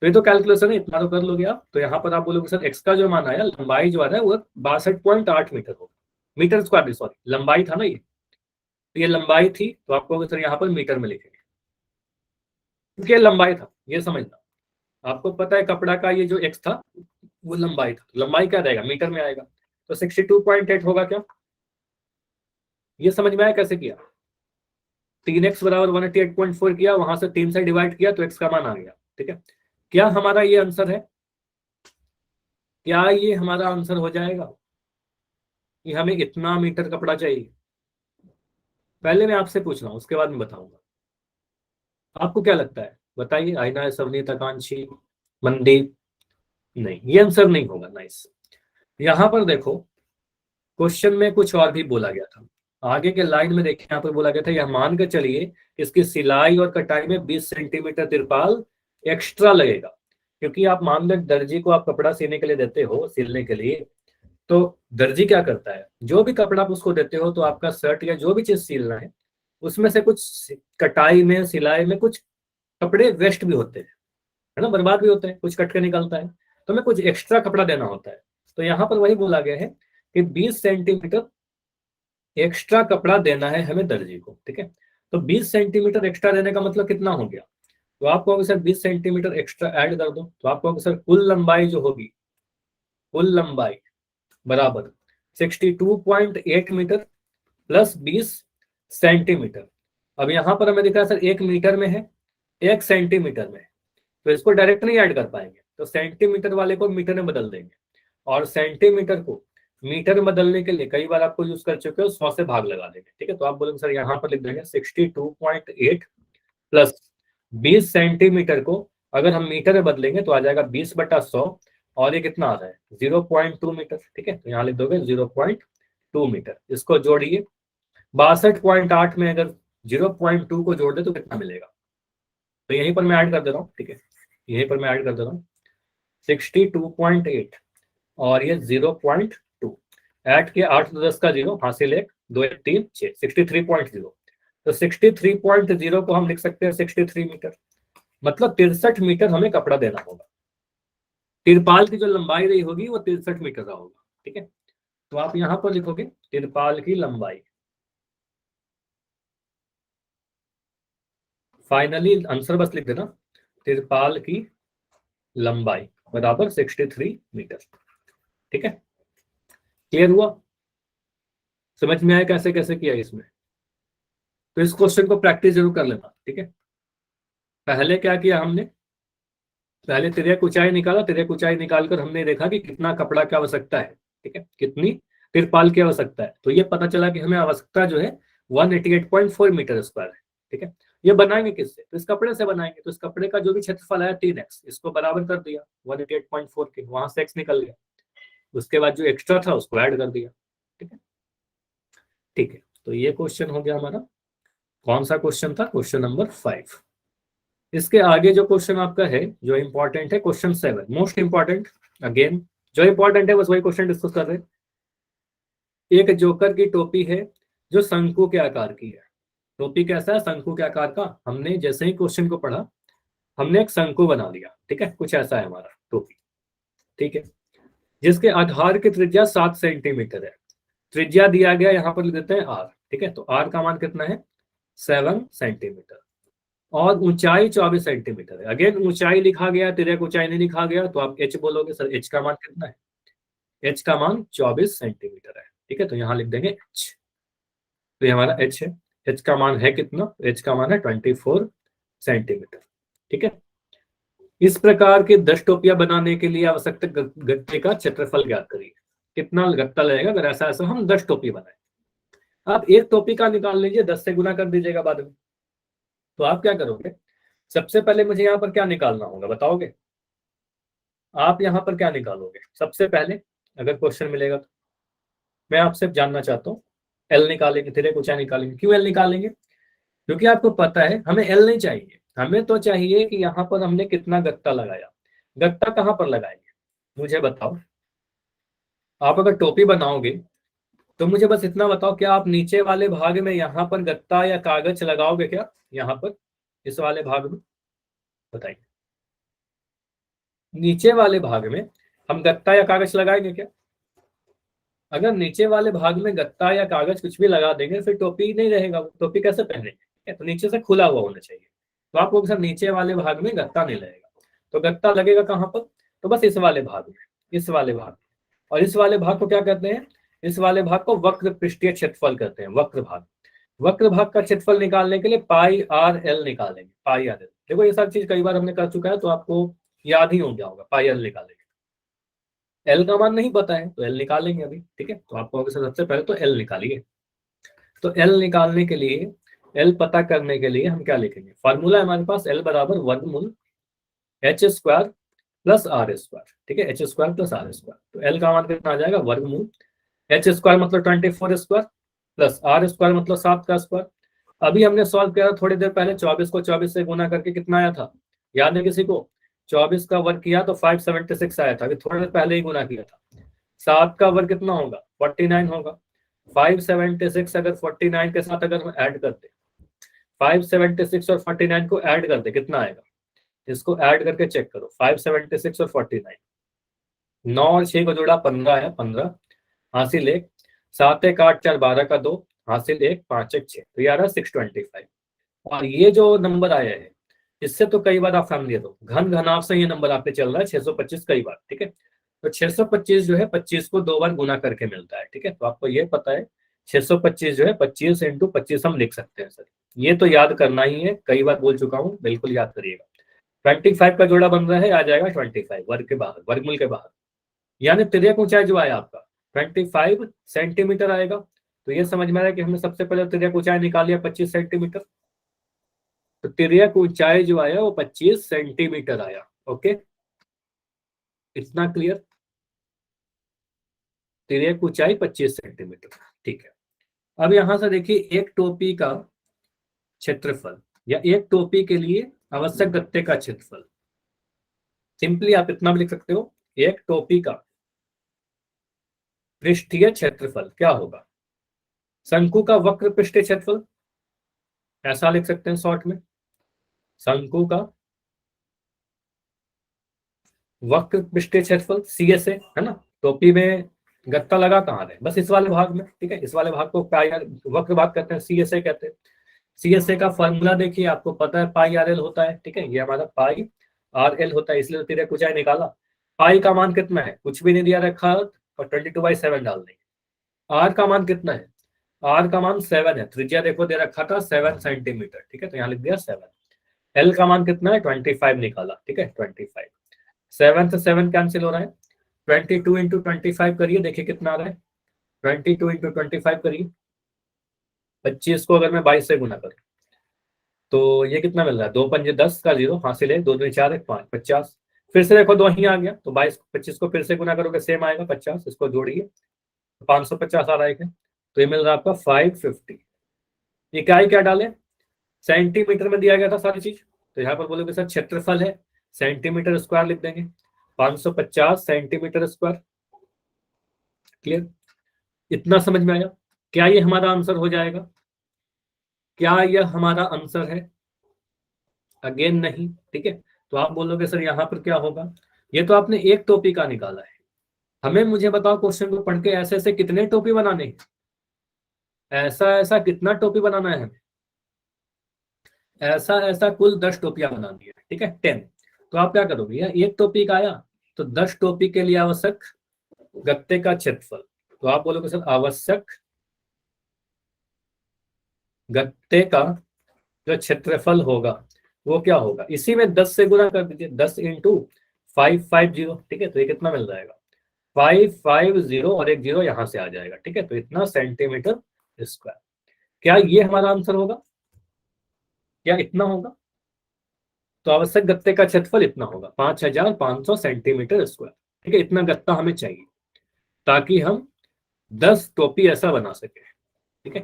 तो ये तो कैलकुलेशन है, इतना तो कर लोगे आप। तो यहाँ पर आप बोलोगे सर एक्स का जो मान आया, लंबाई जो आ रहा है वो 62.8 मीटर होगा, मीटर स्क्वायर, सॉरी, लंबाई था ना ये, तो ये लंबाई थी, तो आपको सर यहाँ पर मीटर में लिखेंगे, क्योंकि ये लंबाई था, ये समझना। आपको पता है कपड़ा का ये जो एक्स था वो लंबाई था, लंबाई क्या रहेगा? मीटर में आएगा, तो 62.8 होगा क्या? ये समझ में आया कैसे किया? 3x बराबर 188.4 किया, वहां से 3 से डिवाइड किया तो x का मान आ गया। ठीक है, क्या हमारा ये आंसर है? क्या ये हमारा आंसर हो जाएगा कि हमें इतना मीटर कपड़ा चाहिए? पहले मैं आपसे पूछ रहा हूं, उसके बाद मैं बताऊंगा। आपको क्या लगता है? बताइए, आईना सवनीत आकांक्षी मनदीप। नहीं, ये आंसर नहीं होगा। नाइस। यहां पर देखो, क्वेश्चन में कुछ और भी बोला गया था। आगे के लाइन में देखिए, यहाँ पर बोला गया था, यह मान कर चलिए इसकी सिलाई और कटाई में 20 सेंटीमीटर तिरपाल एक्स्ट्रा लगेगा। क्योंकि आप मान लो दर्जी को आप कपड़ा सीने के लिए देते हो, सिलने के लिए, तो दर्जी क्या करता है, जो भी कपड़ा आप उसको देते हो, तो आपका शर्ट या जो भी चीज सिलना है, उसमें से कुछ कटाई में, सिलाई में कुछ कपड़े वेस्ट भी होते हैं, है ना, बर्बाद भी होते हैं, कुछ कट के निकलता है, तो हमें कुछ एक्स्ट्रा कपड़ा देना होता है। तो यहाँ पर वही बोला गया है कि 20 सेंटीमीटर एक्स्ट्रा कपड़ा देना है हमें दर्जी को। ठीक है, तो 20 सेंटीमीटर एक्स्ट्रा देने का मतलब कितना हो गया? तो आप कहोगे सर 20 सेंटीमीटर एक्स्ट्रा ऐड कर दो, तो आप कहोगे सर कुल लंबाई जो होगी, कुल लंबाई बराबर 62.8 मीटर प्लस 20 सेंटीमीटर। अब यहां पर हमें दिख रहा है सर 1 मीटर में है, 1 सेंटीमीटर में है, तो इसको डायरेक्ट नहीं ऐड कर पाएंगे, तो सेंटीमीटर वाले को मीटर में बदल देंगे, और सेंटीमीटर को मीटर में बदलने के लिए कई बार आपको यूज कर चुके हो, 100 से भाग लगा देंगे। ठीक है, तो आप बोलेंगे सर यहाँ पर लिख देंगे 62.8 प्लस 20 सेंटीमीटर को अगर हम मीटर में बदलेंगे तो आ जाएगा 20/100, और ये कितना आ रहा है? 0.2 मीटर। ठीक है, तो यहाँ लिख दोगे 0.2 मीटर। इसको जोड़िए, 62.8 में अगर 0.2 को जोड़ दे तो कितना मिलेगा? तो यहीं पर मैं ऐड कर दे रहा हूँ। ठीक है, यहीं पर मैं ऐड कर दे रहा हूँ 62.8 और ये 0.2 ऐड के 8 तो 10 का 0, हासिल 1 2 1 3 6, 63.0। तो 63.0 को हम लिख सकते हैं 63 मीटर, मतलब 63 मीटर हमें कपड़ा देना होगा। तिरपाल की जो लंबाई रही होगी वो 63 मीटर का होगा। ठीक है, तो आप यहां पर लिखोगे तिरपाल की लंबाई। फाइनली आंसर बस लिख देना, तिरपाल की लंबाई बराबर 63 मीटर। ठीक है, क्लियर हुआ? समझ में आया कैसे कैसे किया इसमें? तो इस क्वेश्चन को प्रैक्टिस जरूर कर लेना। ठीक है, पहले क्या किया हमने, पहले तिर्यक ऊंचाई निकाला, तिर्यक ऊंचाई निकालकर हमने देखा कि कितना कपड़ा की आवश्यकता है। ठीक है, कितनी तिरपाल की आवश्यकता है, तो ये पता चला कि हमें आवश्यकता जो है 188.4 मीटर स्क्वायर है। ठीक है, ये बनाएंगे किससे? तो इस कपड़े से बनाएंगे। तो इस कपड़े का जो भी क्षेत्रफल आया 3x, इसको बराबर कर दिया 188.4 के, वहां से x निकल गया, उसके बाद जो एक्स्ट्रा था उसको ऐड कर दिया। ठीक है, ठीक है, तो ये क्वेश्चन हो गया हमारा। कौन सा क्वेश्चन था? Question number 5। इसके आगे जो क्वेश्चन आपका है जो इंपॉर्टेंट है, क्वेश्चन 7, मोस्ट इंपॉर्टेंट। अगेन जो इंपॉर्टेंट है बस वही क्वेश्चन डिस्कस कर रहे हैं। एक जोकर की टोपी है जो शंकु के आकार की है। टोपी कैसा है? शंकु के आकार का। हमने जैसे ही क्वेश्चन को पढ़ा हमने एक शंकु बना लिया। ठीक है, कुछ ऐसा है हमारा टोपी। ठीक है, जिसके आधार की त्रिज्या 7 सेंटीमीटर है। त्रिज्या दिया गया, यहाँ पर लिख देते हैं r। ठीक है, तो r का मान कितना है? 7 सेंटीमीटर। और ऊंचाई 24 सेंटीमीटर है। अगेन ऊंचाई लिखा गया, तिर्यक ऊंचाई नहीं लिखा गया, तो आप h बोलोगे। सर h का मान कितना है? h का मान 24 सेंटीमीटर है। ठीक है, तो यहाँ लिख देंगे h। तो ये हमारा h है। h का मान है कितना? h का मान है 24 सेंटीमीटर। ठीक है, इस प्रकार के 10 टोपियां बनाने के लिए आवश्यक गत्ते का क्षेत्रफल ज्ञात करिए। कितना गत्ता लगेगा अगर ऐसा ऐसा हम 10 टोपी बनाए। आप एक टोपी का निकाल लीजिए, 10 से गुना कर दीजिएगा बाद में। तो आप क्या करोगे? सबसे पहले मुझे यहाँ पर क्या निकालना होगा बताओगे? आप यहाँ पर क्या निकालोगे सबसे पहले? अगर क्वेश्चन मिलेगा तो मैं आपसे जानना चाहता हूँ। एल निकालेंगे, तिर्यक ऊंचाई निकालेंगे। क्यों एल निकालेंगे? क्योंकि आपको पता है हमें एल नहीं चाहिए, हमें तो चाहिए कि यहाँ पर हमने कितना गत्ता लगाया। गत्ता कहाँ पर लगाएंगे मुझे बताओ। आप अगर टोपी बनाओगे तो मुझे बस इतना बताओ, क्या आप नीचे वाले भाग में यहाँ पर गत्ता या कागज लगाओगे क्या? यहाँ पर इस वाले भाग में बताइए, नीचे वाले भाग में हम गत्ता या कागज लगाएंगे क्या? अगर नीचे वाले भाग में गत्ता या कागज कुछ भी लगा देंगे फिर टोपी नहीं रहेगा, टोपी कैसे पहनेंगे? तो नीचे से खुला हुआ होना चाहिए। तो आप लोग सर नीचे वाले भाग में गत्ता नहीं लगेगा, तो गत्ता लगेगा कहाँ पर? तो बस इस वाले भाग में, इस वाले भाग। और इस वाले भाग को क्या कहते हैं? इस वाले भाग को वक्र पृष्ठीय क्षेत्रफल कहते हैं, वक्र भाग। वक्र भाग का क्षेत्रफल निकालने के लिए पाई आर एल निकालेंगे, पाई आर एल। देखो ये सब चीज कई बार हमने कर चुका है तो आपको याद ही हो गया होगा। पाई एल निकालेंगे, एल का मान नहीं पता है तो एल निकालेंगे अभी। ठीक है, तो आपको सबसे पहले तो एल निकालिए। तो एल निकालने के लिए, एल पता करने के लिए हम क्या लिखेंगे? फॉर्मूला हमारे पास एल बराबर वर्गमूल H square plus are square. ठीक है, H square plus are square. तो एल का मान कितना आ जाएगा? वर्गमूल एच स्क्वायर मतलब 24 स्क्वायर प्लस आर स्क्वायर मतलब 7 का स्क्वायर। अभी हमने सॉल्व किया था थोड़ी देर पहले, 24 को 24 से गुना करके कितना आया था याद है किसी को? 24 का वर्ग किया तो 576 आया था, अभी थोड़ी देर पहले ही गुना किया था। 7 का वर्ग कितना होगा? 49 होगा। 576 अगर 49 के साथ अगर हम ऐड करते, 576 और 49 को ऐड करते कितना आएगा? इसको ऐड करके चेक करो। 576 और 49, 9 और 6 को जोड़ा 15 है, 15 हासिल 1, 7 1 8 4 12 का 2 हासिल 1, 5 1 6, तो ये आ रहा 625। और ये जो नंबर आया है इससे तो कई बार आप फैमिली दो, घन घनाव से ये नंबर आपके चल रहा है 625 कई बार। ठीक है, तो 625 जो है 25 को 2 बार गुना करके मिलता है। ठीक है, तो आपको ये पता है 625 जो है 25 इंटू 25 हम लिख सकते हैं। सर ये तो याद करना ही है, कई बार बोल चुका हूँ, बिल्कुल याद करिएगा। 25 का जोड़ा बन रहा है, आ जाएगा 25 वर्ग के बाहर, वर्गमूल के बाहर। यानी तिर्यक ऊंचाई जो आया आपका 25 सेंटीमीटर आएगा। तो ये समझ में आया कि हमने सबसे पहले तिर्यक ऊंचाई निकाली है 25 सेंटीमीटर। तो तिर्यक ऊंचाई जो आया वो 25 सेंटीमीटर आया। ओके, इतना क्लियर? तिर्यक ऊंचाई 25 सेंटीमीटर। ठीक है, अब यहां से देखिए एक टोपी का क्षेत्रफल या एक टोपी के लिए आवश्यक गत्ते का क्षेत्रफल। सिंपली आप इतना भी लिख सकते हो, एक टोपी का पृष्ठीय क्षेत्रफल क्या होगा? शंकु का वक्र पृष्ठीय क्षेत्रफल, ऐसा लिख सकते हैं शॉर्ट में। शंकु का वक्र पृष्ठीय क्षेत्रफल CSA है ना। टोपी में गत्ता लगा कहाँ है? बस इस वाले भाग में। ठीक है, इस वाले भाग को पाई वक्र भाग कहते हैं, CSA कहते हैं। CSA का फॉर्मूला देखिए, आपको पता है पाई RL होता है। ठीक है, ये हमारा पाई आर एल होता है, इसलिए तो तिर्यक ऊंचाई निकाला। पाई का मान कितना है, कुछ भी नहीं दिया रखा और 22/7 डाल देंगे। आर का मान कितना है, आर का मान 7 है, त्रिज्या देखो दे रखा था 7 सेंटीमीटर, ठीक है, तो यहाँ लिख दिया 7। एल का मान कितना है 25 निकाला, ठीक है 25। 7 से 7 कैंसिल हो रहा है, 22 इंटू 25 करिए, देखिए कितना आ रहा है, 22 इंटू 25 करिए, 25 को अगर मैं 22 से गुना करूँ तो ये कितना मिल रहा है, 2 पंजे 10 का 0 हासिल है, 2 2 4 1 5 50। फिर से देखो 2 ही आ गया, तो 22 25 को फिर से गुना करोगे सेम आएगा 50, इसको जोड़िए 550 आ रहा है, तो ये मिल रहा है आपका 550। इकाई क्या डाले, सेंटीमीटर में दिया गया था सारी चीज, तो यहाँ पर बोलोगे सर क्षेत्रफल है, सेंटीमीटर स्क्वायर लिख देंगे, 550 सेंटीमीटर स्क्वायर। क्लियर, इतना समझ में आया? क्या ये हमारा आंसर हो जाएगा, क्या यह हमारा आंसर है? अगेन नहीं, ठीक है। तो आप बोलोगे सर यहाँ पर क्या होगा, ये तो आपने एक टोपी का निकाला है, हमें मुझे बताओ क्वेश्चन को पढ़ के ऐसे ऐसे कितने टोपी बनाने हैं, ऐसा ऐसा कितना टोपी बनाना है हमें, ऐसा ऐसा कुल 10 टोपियां बनानी है, ठीक है 10। तो आप क्या करोगे, यार एक टोपी का आया तो 10 टोपी के लिए आवश्यक गत्ते का क्षेत्रफल, तो आप बोलोगे सर आवश्यक गत्ते का जो क्षेत्रफल होगा वो क्या होगा, इसी में 10 से गुना कर दीजिए, 10 इंटू 550, ठीक है, तो ये कितना मिल जाएगा 550 और एक जीरो यहां से आ जाएगा, ठीक है, तो इतना सेंटीमीटर स्क्वायर। क्या ये हमारा आंसर होगा, क्या इतना होगा? तो आवश्यक गत्ते का क्षेत्रफल इतना होगा 5500 सेंटीमीटर स्क्वायर, ठीक है, इतना गत्ता हमें चाहिए ताकि हम 10 टोपी ऐसा बना सके, ठीक है।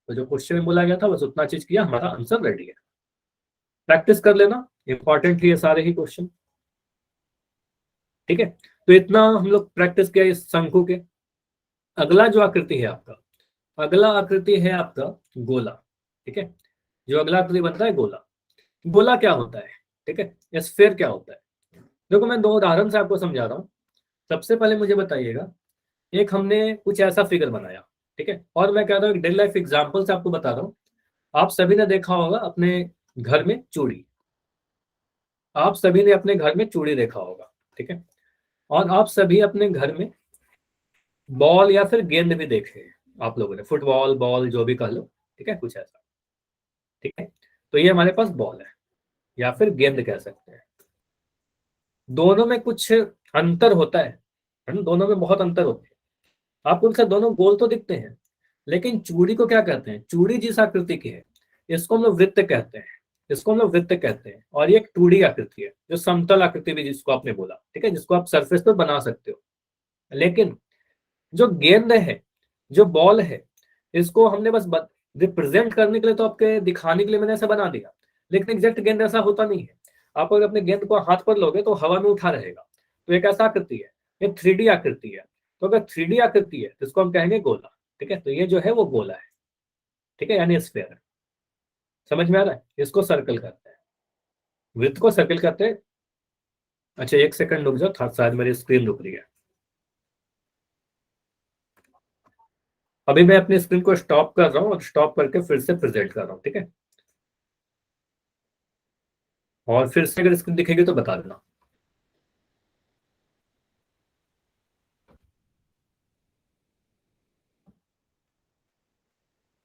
तो जो क्वेश्चन में बोला गया था बस उतना चीज किया, हमारा आंसर रेडी है। प्रैक्टिस कर लेना, इंपॉर्टेंट है सारे ही क्वेश्चन, ठीक है। तो इतना हम लोग प्रैक्टिस किया इस शंकु के। अगला जो आकृति है आपका, अगला आकृति है आपका गोला, ठीक है, जो अगला आकृति बनता है गोला। गोला क्या होता है, ठीक है, स्फीयर क्या होता है, देखो मैं 2 उदाहरण से आपको समझा रहा हूँ। सबसे पहले मुझे बताइएगा, एक हमने कुछ ऐसा फिगर बनाया, ठीक है, और मैं कह रहा हूँ एक डेली लाइफ एग्जाम्पल से आपको बता रहा हूँ। आप सभी ने देखा होगा अपने घर में चूड़ी, आप सभी ने अपने घर में चूड़ी देखा होगा, ठीक है, और आप सभी अपने घर में बॉल या फिर गेंद भी देखे हैं, आप लोगों ने फुटबॉल बॉल जो भी कह लो, ठीक है, कुछ ऐसा, ठीक है। तो ये हमारे पास बॉल है या फिर गेंद कह सकते हैं, दोनों में कुछ अंतर होता है ना, दोनों में बहुत अंतर होता है। आपको सर दोनों गोल तो दिखते हैं, लेकिन चूड़ी को क्या कहते हैं, चूड़ी जिस आकृति की है इसको हम लोग वृत्त कहते हैं, इसको हम लोग वृत्त कहते हैं, और ये एक 2D आकृति है जो समतल आकृति भी जिसको आपने बोला, ठीक है, जिसको आप सरफेस पर बना सकते हो। लेकिन जो गेंद है, जो बॉल है, इसको हमने बस रिप्रेजेंट करने के लिए, तो आपके दिखाने के लिए मैंने ऐसा बना दिया, लेकिन एग्जैक्ट गेंद ऐसा होता नहीं है। आप अगर अपने गेंद को हाथ पर लोगे तो हवा में उठा रहेगा, तो एक ऐसा आकृति है, ये 3D आकृति है। तो अगर 3D आकृति है तो इसको हम कहेंगे गोला, ठीक है, तो ये जो है वो गोला है, ठीक है, यानी स्फीयर है। समझ में आ रहा है? इसको सर्कल करते हैं, वृत्त को सर्कल करते हैं। अच्छा एक सेकंड रुक जाओ, शायद मेरी स्क्रीन रुक रही है। अभी मैं अपनी स्क्रीन को स्टॉप कर रहा हूँ और स्टॉप करके फिर से प्रेजेंट कर रहा हूँ, ठीक है, और फिर से अगर स्क्रीन दिखेगी तो बता देना।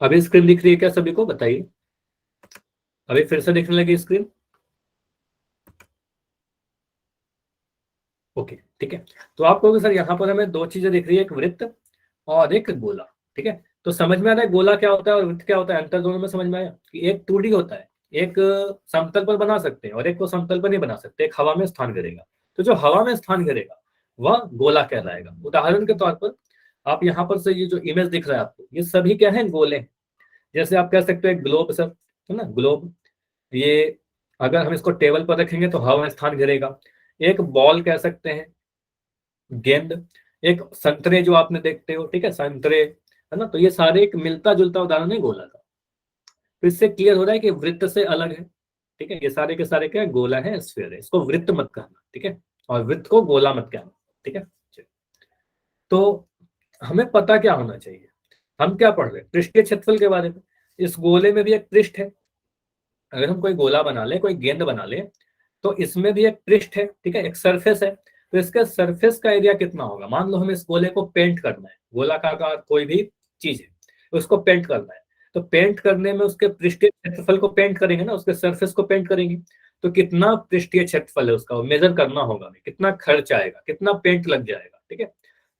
अभी स्क्रीन दिख रही है क्या सभी को, बताइए, अभी फिर से दिखने लगी स्क्रीन? ओके, ठीक है। तो आप कहोगे सर यहाँ पर हमें 2 चीजें दिख रही है, एक वृत्त और एक गोला, ठीक है। तो समझ में आ रहा है गोला क्या होता है और वृत्त क्या होता है, अंतर दोनों में समझ में आया कि एक 2D होता है, एक समतल पर बना सकते हैं और एक को समतल पर नहीं बना सकते, एक हवा में स्थान करेगा। तो जो हवा में स्थान करेगा वह गोला कहलाएगा। उदाहरण के तौर पर आप यहाँ पर से ये जो इमेज दिख रहा है आपको, ये सभी क्या है, गोले। जैसे आप कह सकते हो एक ग्लोब सर, है ना, ग्लोब, ये अगर हम इसको टेबल पर रखेंगे तो हवा में स्थान घेरेगा। एक बॉल कह सकते हैं, गेंद, एक संतरे जो आपने देखते हो, ठीक है, संतरे, है ना, तो ये सारे एक मिलता जुलता उदाहरण है गोला का। तो इससे क्लियर हो रहा है कि वृत्त से अलग है, ठीक है, ये सारे के सारे क्या है, गोला है, स्फीयर है, इसको वृत्त मत कहना, ठीक है, और वृत्त को गोला मत कहना, ठीक है। तो हमें पता क्या होना चाहिए, हम क्या पढ़ रहे हैं, पृष्ठीय क्षेत्रफल के बारे में। इस गोले में भी एक पृष्ठ है, अगर हम कोई गोला बना ले, कोई गेंद बना ले, तो इसमें भी एक पृष्ठ है, ठीक है, एक सरफेस है। तो इसके सरफेस का एरिया कितना होगा? मान लो हमें इस गोले को पेंट करना है, गोलाकार कोई भी चीज है, तो उसको पेंट करना है। तो पेंट करने में उसके पृष्ठीय क्षेत्रफल को पेंट करेंगे ना, उसके सरफेस को पेंट करेंगे। तो कितना पृष्ठीय क्षेत्रफल है उसका मेजर करना होगा हमें, कितना खर्च आएगा, कितना पेंट लग जाएगा, ठीक है।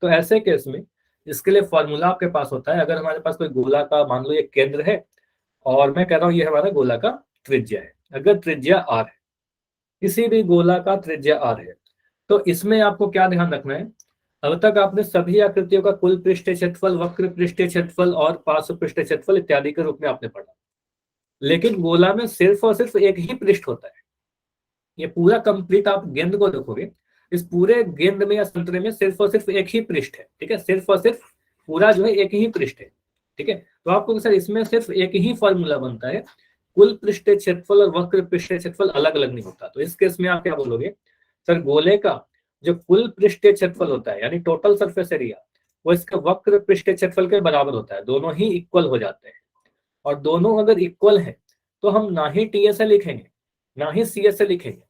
तो ऐसे केस में इसके लिए फॉर्मूला आपके पास होता है। अगर हमारे पास कोई गोला का मान लो ये केंद्र है, और मैं कह रहा हूँ ये हमारा गोला का त्रिज्या है। अगर त्रिज्या आर है, किसी भी गोला का त्रिज्या आर है, तो इसमें आपको क्या ध्यान रखना है? अब तक आपने सभी आकृतियों का कुल पृष्ठीय क्षेत्रफल, वक्र पृष्ठीय क्षेत्रफल और पार्श्व पृष्ठीय क्षेत्रफल इत्यादि के रूप में आपने पढ़ा। लेकिन गोला में सिर्फ और सिर्फ एक ही पृष्ठ होता है। ये पूरा कंप्लीट आप गेंद को देखोगे, इस पूरे गेंद में या संतरे में सिर्फ और सिर्फ एक ही पृष्ठ है, ठीक है। सिर्फ और सिर्फ पूरा जो है एक ही पृष्ठ है, ठीक है। तो आपको सर इसमें सिर्फ एक ही फॉर्मूला बनता है, कुल पृष्ठीय क्षेत्रफल और वक्र पृष्ठीय क्षेत्रफल अलग अलग नहीं होता। तो इस केस में आप क्या बोलोगे? सर गोले का जो कुल पृष्ठीय क्षेत्रफल होता है, यानी टोटल सरफेस एरिया, वो इसके वक्र पृष्ठीय क्षेत्रफल के बराबर होता है। दोनों ही इक्वल हो जाते हैं, और दोनों अगर इक्वल है तो हम ना ही टीएसए लिखेंगे ना ही सीएसए लिखेंगे,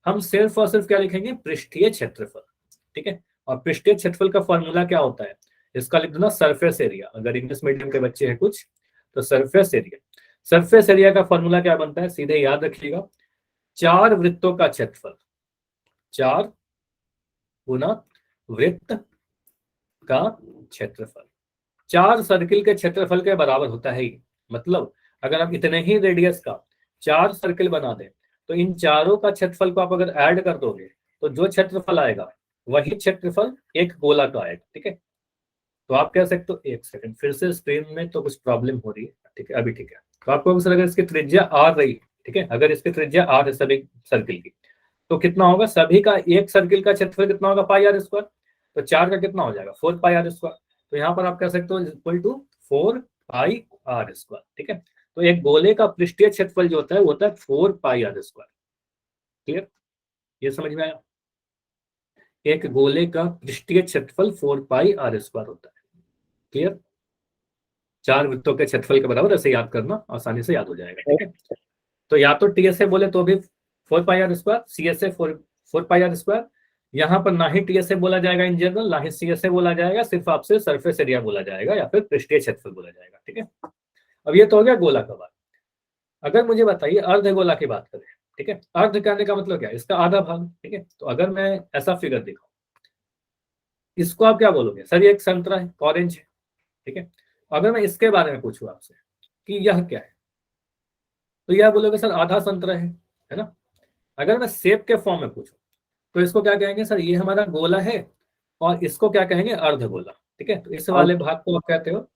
हम सिर्फ और सिर्फ क्या लिखेंगे? पृष्ठीय क्षेत्रफल, ठीक है। और पृष्ठीय क्षेत्रफल का फॉर्मूला क्या होता है? इसका लिख देना सरफेस एरिया। अगर इंग्लिश मीडियम के बच्चे हैं कुछ, तो सरफेस एरिया, सरफेस एरिया का फॉर्मूला क्या बनता है? सीधे याद रखिएगा, 4 वृत्तों का क्षेत्रफल, 4 गुना वृत्त का क्षेत्रफल, 4 सर्किल के क्षेत्रफल के बराबर होता है। मतलब अगर आप इतने ही रेडियस का 4 सर्किल बना दें, तो इन चारों का क्षेत्रफल को आप अगर ऐड कर दोगे, तो जो क्षेत्रफल आएगा वही क्षेत्रफल एक गोला का आएगा, ठीक है। तो आप कह सकते हो, एक सेकंड, फिर से स्क्रीन में तो कुछ प्रॉब्लम हो रही है, ठीक है, अभी ठीक है। तो आपको अगर इसकी त्रिज्या आर रही, ठीक है, अगर इसकी त्रिज्या आर है सभी सर्किल की, तो कितना होगा? सभी का एक सर्किल का क्षेत्रफल कितना होगा? पाई आर स्क्वायर। तो 4 का कितना हो जाएगा? 4 पाई आर स्क्वायर। तो यहाँ पर आप कह सकते हो equal to 4 pi are square, ठीक है। तो एक गोले का पृष्ठीय क्षेत्रफल जो होता है वो होता है 4 पाई आर स्क्वायर। क्लियर? ये समझ में आया? एक गोले का पृष्ठीय क्षेत्रफल 4 पाई आर स्क्वायर होता है। क्लियर? 4 वृत्तों के क्षेत्रफल के बराबर, ऐसे याद करना, आसानी से याद हो जाएगा, ठीक है। तो या तो टीएसए बोले तो भी 4 pi are square, CSA 4 pi are square. यहाँ पर ना ही टीएसए बोला जाएगा इन जनरल, ना ही सीएसए बोला जाएगा, सिर्फ आपसे सरफेस एरिया बोला जाएगा या फिर पृष्ठीय क्षेत्रफल बोला जाएगा, ठीक है। अब ये तो हो गया गोला का बात। अगर मुझे बताइए अर्धगोला की बात करें, ठीक है। अर्ध कहने का मतलब क्या है? इसका आधा भाग, ठीक है। तो अगर मैं ऐसा फिगर दिखाऊं, इसको आप क्या बोलोगे? सर ये एक संतरा है, ऑरेंज है, ठीक है। अगर मैं इसके बारे में पूछूं आपसे कि यह क्या है, तो यह बोलोगे सर आधा संतरा है ना। अगर मैं सेब के फॉर्म में पूछूं, तो इसको क्या कहेंगे? सर ये हमारा गोला है, और इसको क्या कहेंगे? अर्धगोला, ठीक है। तो इस वाले भाग को आप कहते हो,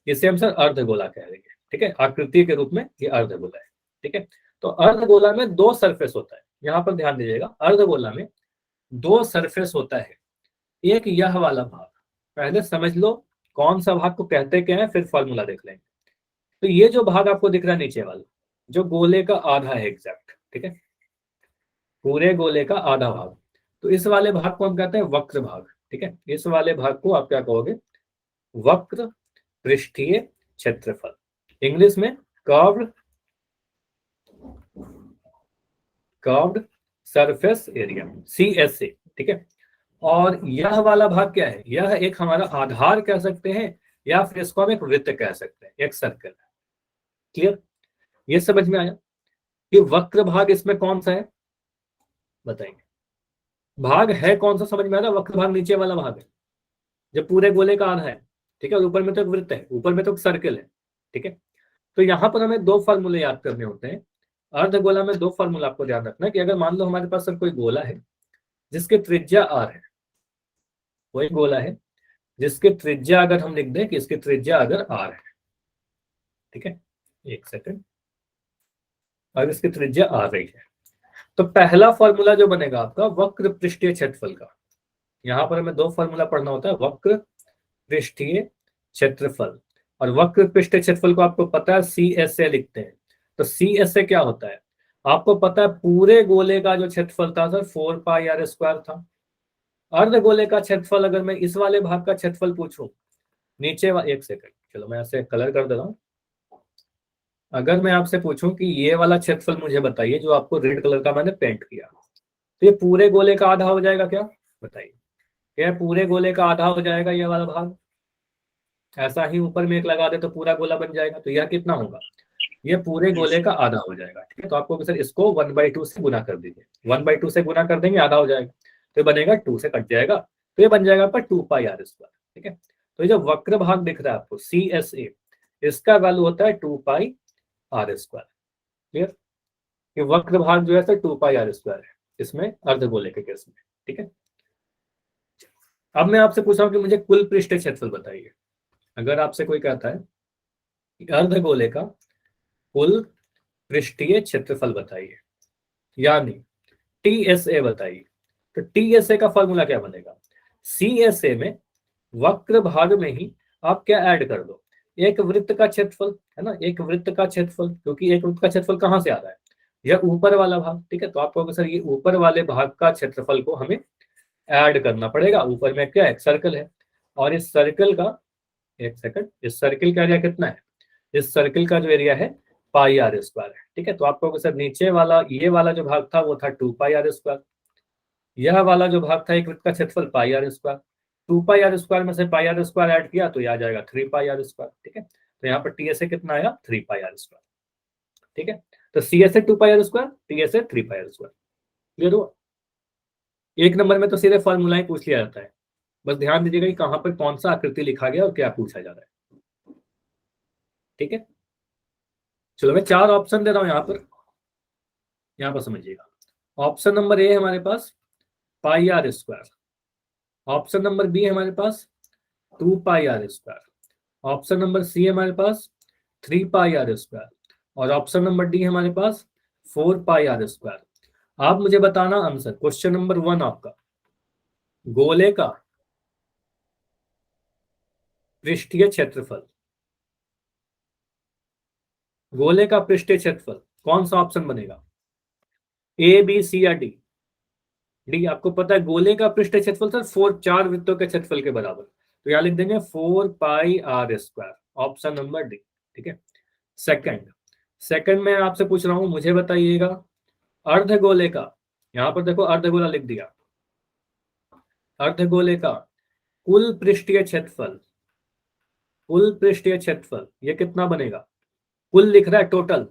इसे हम सर अर्धगोला कह देंगे, ठीक है। आकृति के रूप में ये अर्धगोला है, ठीक है। तो अर्धगोला में 2 सरफेस होता है, यहाँ पर ध्यान दीजिएगा, अर्धगोला में 2 सरफेस होता है। एक यह वाला भाग, पहले समझ लो कौन सा भाग को कहते क्या है, फिर फॉर्मूला देख लेंगे। तो ये जो भाग आपको दिख रहा है नीचे वाला, जो गोले का आधा है एग्जैक्ट, ठीक है, पूरे गोले का आधा भाग, तो इस वाले भाग को हम कहते हैं वक्र भाग, ठीक है। इस वाले भाग को आप क्या कहोगे? वक्र पृष्ठीय क्षेत्रफल, इंग्लिश में कर्व्ड सरफेस एरिया, सीएसए, ठीक है। और यह वाला भाग क्या है? यह एक हमारा आधार कह सकते हैं, या फिर इसको हम एक वृत्त कह सकते हैं, एक सर्कल। क्लियर? ये समझ में आया कि वक्र भाग इसमें कौन सा है? बताएंगे। भाग है कौन सा? समझ में आ रहा? वक्र भाग नीचे वाला भाग है, जो पूरे गोले का आधा है, ठीक है। और ऊपर में तो एक वृत्त है, ऊपर में तो एक सर्कल है, ठीक है। तो यहाँ पर हमें 2 फार्मूले याद करने होते हैं। अर्धगोला में 2 फार्मूला आपको ध्यान रखना है कि अगर मान लो हमारे पास सर कोई गोला है जिसके त्रिज्या आर है, वही गोला है जिसके त्रिज्या अगर हम लिख दें कि इसकी त्रिज्या अगर आर है, ठीक है, एक सेकंड, अगर इसकी त्रिज्या आ रही है, तो पहला फॉर्मूला जो बनेगा आपका वक्र पृष्ठीय क्षेत्रफल का, यहाँ पर हमें 2 फॉर्मूला पढ़ना होता है, वक्र पृष्ठीय क्षेत्रफल। और वक्र पृष्ठीय क्षेत्रफल को आपको पता है सीएसए लिखते हैं। तो सीएसए क्या होता है? आपको पता है पूरे गोले का जो क्षेत्रफल था सर 4 पाई आर स्क्वायर था। अर्ध गोले का क्षेत्रफल अगर मैं इस वाले भाग का क्षेत्रफल पूछूं, नीचे एक सेकंड, चलो मैं ऐसे कलर कर दे रहा हूं, अगर मैं आपसे पूछूं कि ये वाला क्षेत्रफल मुझे बताइए जो आपको रेड कलर का मैंने पेंट किया, तो ये पूरे गोले का आधा हो जाएगा क्या? बताइए, क्या पूरे गोले का आधा हो जाएगा ये वाला भाग? ऐसा ही ऊपर में एक लगा दे तो पूरा गोला बन जाएगा, तो यह कितना होगा? ये पूरे गोले का आधा हो जाएगा। ठीक है, तो आपको सर इसको 1/2 से गुना कर दीजिए, 1/2 से गुना कर देंगे, आधा हो जाएगा, तो ये बनेगा 2 से कट जाएगा, तो ये बन जाएगा आपका 2πr²। ठीक है, तो ये जो वक्र भाग दिख रहा है आपको CSA, इसका वैल्यू होता है 2πr²। क्लियर? ये वक्र भाग जो है सर 2πr² है इसमें, अर्धगोले के केस में। ठीक है, अब मैं आपसे पूछ रहा हूँ कि मुझे कुल पृष्ठ क्षेत्रफल बताइए। अगर आपसे कोई कहता है कि अर्धगोले का कुल पृष्ठीय क्षेत्रफल बताइए, यानी TSA बताइए, तो TSA का फॉर्मूला क्या बनेगा? CSA में वक्र भाग में ही आप क्या ऐड कर दो, एक वृत्त का क्षेत्रफल, है ना, एक वृत्त का क्षेत्रफल, क्योंकि एक वृत्त का क्षेत्रफल कहाँ से आ रहा है? यह ऊपर वाला भाग। ठीक है, तो आपको सर ये ऊपर वाले भाग का क्षेत्रफल को हमें ऐड करना पड़ेगा। ऊपर में क्या, एक सर्कल है, और इस सर्कल का, एक सेकंड, इस सर्कल का एरिया कितना है? इस सर्कल का जो एरिया है πr² है। ठीक है, तो आपको सर नीचे वाला ये वाला जो भाग था वो था 2πr², यह वाला जो भाग था एक वृत्त का क्षेत्रफल πr², 2πr² में से πr² ऐड किया तो यह आ जाएगा 3πr²। ठीक है, तो यहाँ पर TSA कितना आया? 3πr²। ठीक है, तो CSA 2πr², TSA 3πr²। Clear हुआ? एक नंबर में तो सीधे फॉर्मूला ही पूछ लिया जाता है, बस ध्यान दीजिएगा कि कहां पर कौन सा आकृति लिखा गया और क्या पूछा जा रहा है। ठीक है, चलो मैं 4 ऑप्शन दे रहा हूं यहाँ पर समझिएगा। ऑप्शन नंबर ए हमारे पास πr², ऑप्शन नंबर बी है हमारे पास 2πr², ऑप्शन नंबर सी है हमारे पास 3πr², और ऑप्शन नंबर डी है हमारे पास 4πr²। आप मुझे बताना आंसर। क्वेश्चन नंबर 1 आपका, गोले का पृष्ठीय क्षेत्रफल, गोले का पृष्ठीय क्षेत्रफल कौन सा ऑप्शन बनेगा? A B C या डी? डी। आपको पता है गोले का पृष्ठीय क्षेत्रफल सर 4 वृत्तों के क्षेत्रफल के बराबर, तो यहां लिख देंगे 4πr², ऑप्शन नंबर डी। ठीक है, सेकंड में आपसे पूछ रहा हूं, मुझे बताइएगा अर्धगोले का, यहां पर देखो अर्धगोला लिख दिया, अर्धगोले का कुल पृष्ठीय क्षेत्रफल, कुल पृष्ठीय क्षेत्रफल ये कितना बनेगा? कुल लिख रहा है, टोटल,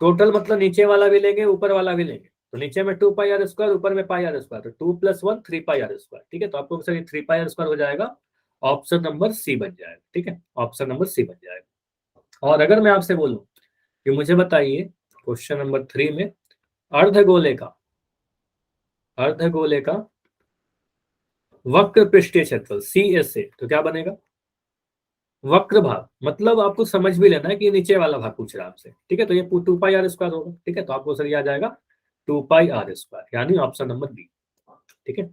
टोटल मतलब नीचे वाला भी लेंगे ऊपर वाला भी लेंगे, तो नीचे में 2πr², ऊपर में πr², तो 2 + 1 3πr²। ठीक है, तो आपको सर 3πr² हो जाएगा, ऑप्शन नंबर सी बन जाएगा। ठीक है, ऑप्शन नंबर सी बन जाएगा। और अगर मैं आपसे बोलूं कि मुझे बताइए क्वेश्चन नंबर 3 में अर्धगोले का, अर्धगोले का वक्र पृष्ठीय क्षेत्रफल CSA, तो क्या बनेगा? वक्र भाग मतलब आपको समझ भी लेना है कि नीचे वाला भाग पूछ रहा है आपसे। ठीक है, तो ये 2πr² होगा। ठीक है, तो आपको सर ये आ जाएगा 2πr², यानी ऑप्शन नंबर बी। ठीक है,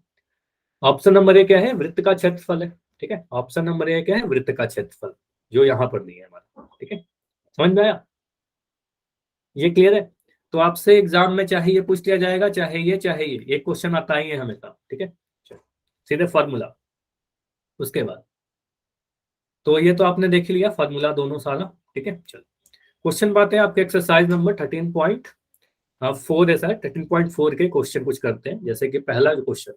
ऑप्शन नंबर ए क्या है? वृत्त का क्षेत्रफल है। ठीक है, ऑप्शन नंबर ए क्या है? वृत्त का क्षेत्रफल, जो यहाँ पर नहीं है हमारा। ठीक है, समझ में आया? ये क्लियर है? तो आपसे एग्जाम में चाहे ये पूछ लिया जाएगा, चाहे ये एक क्वेश्चन आता ही है हमेशा। ठीक है, सीधे फॉर्मूला उसके बाद, तो ये तो आपने देख लिया फॉर्मूला दोनों सारा। ठीक है, चलो क्वेश्चन बात है आपके एक्सरसाइज नंबर 13.4 है, 13.4 के क्वेश्चन कुछ करते हैं। जैसे कि पहला जो क्वेश्चन,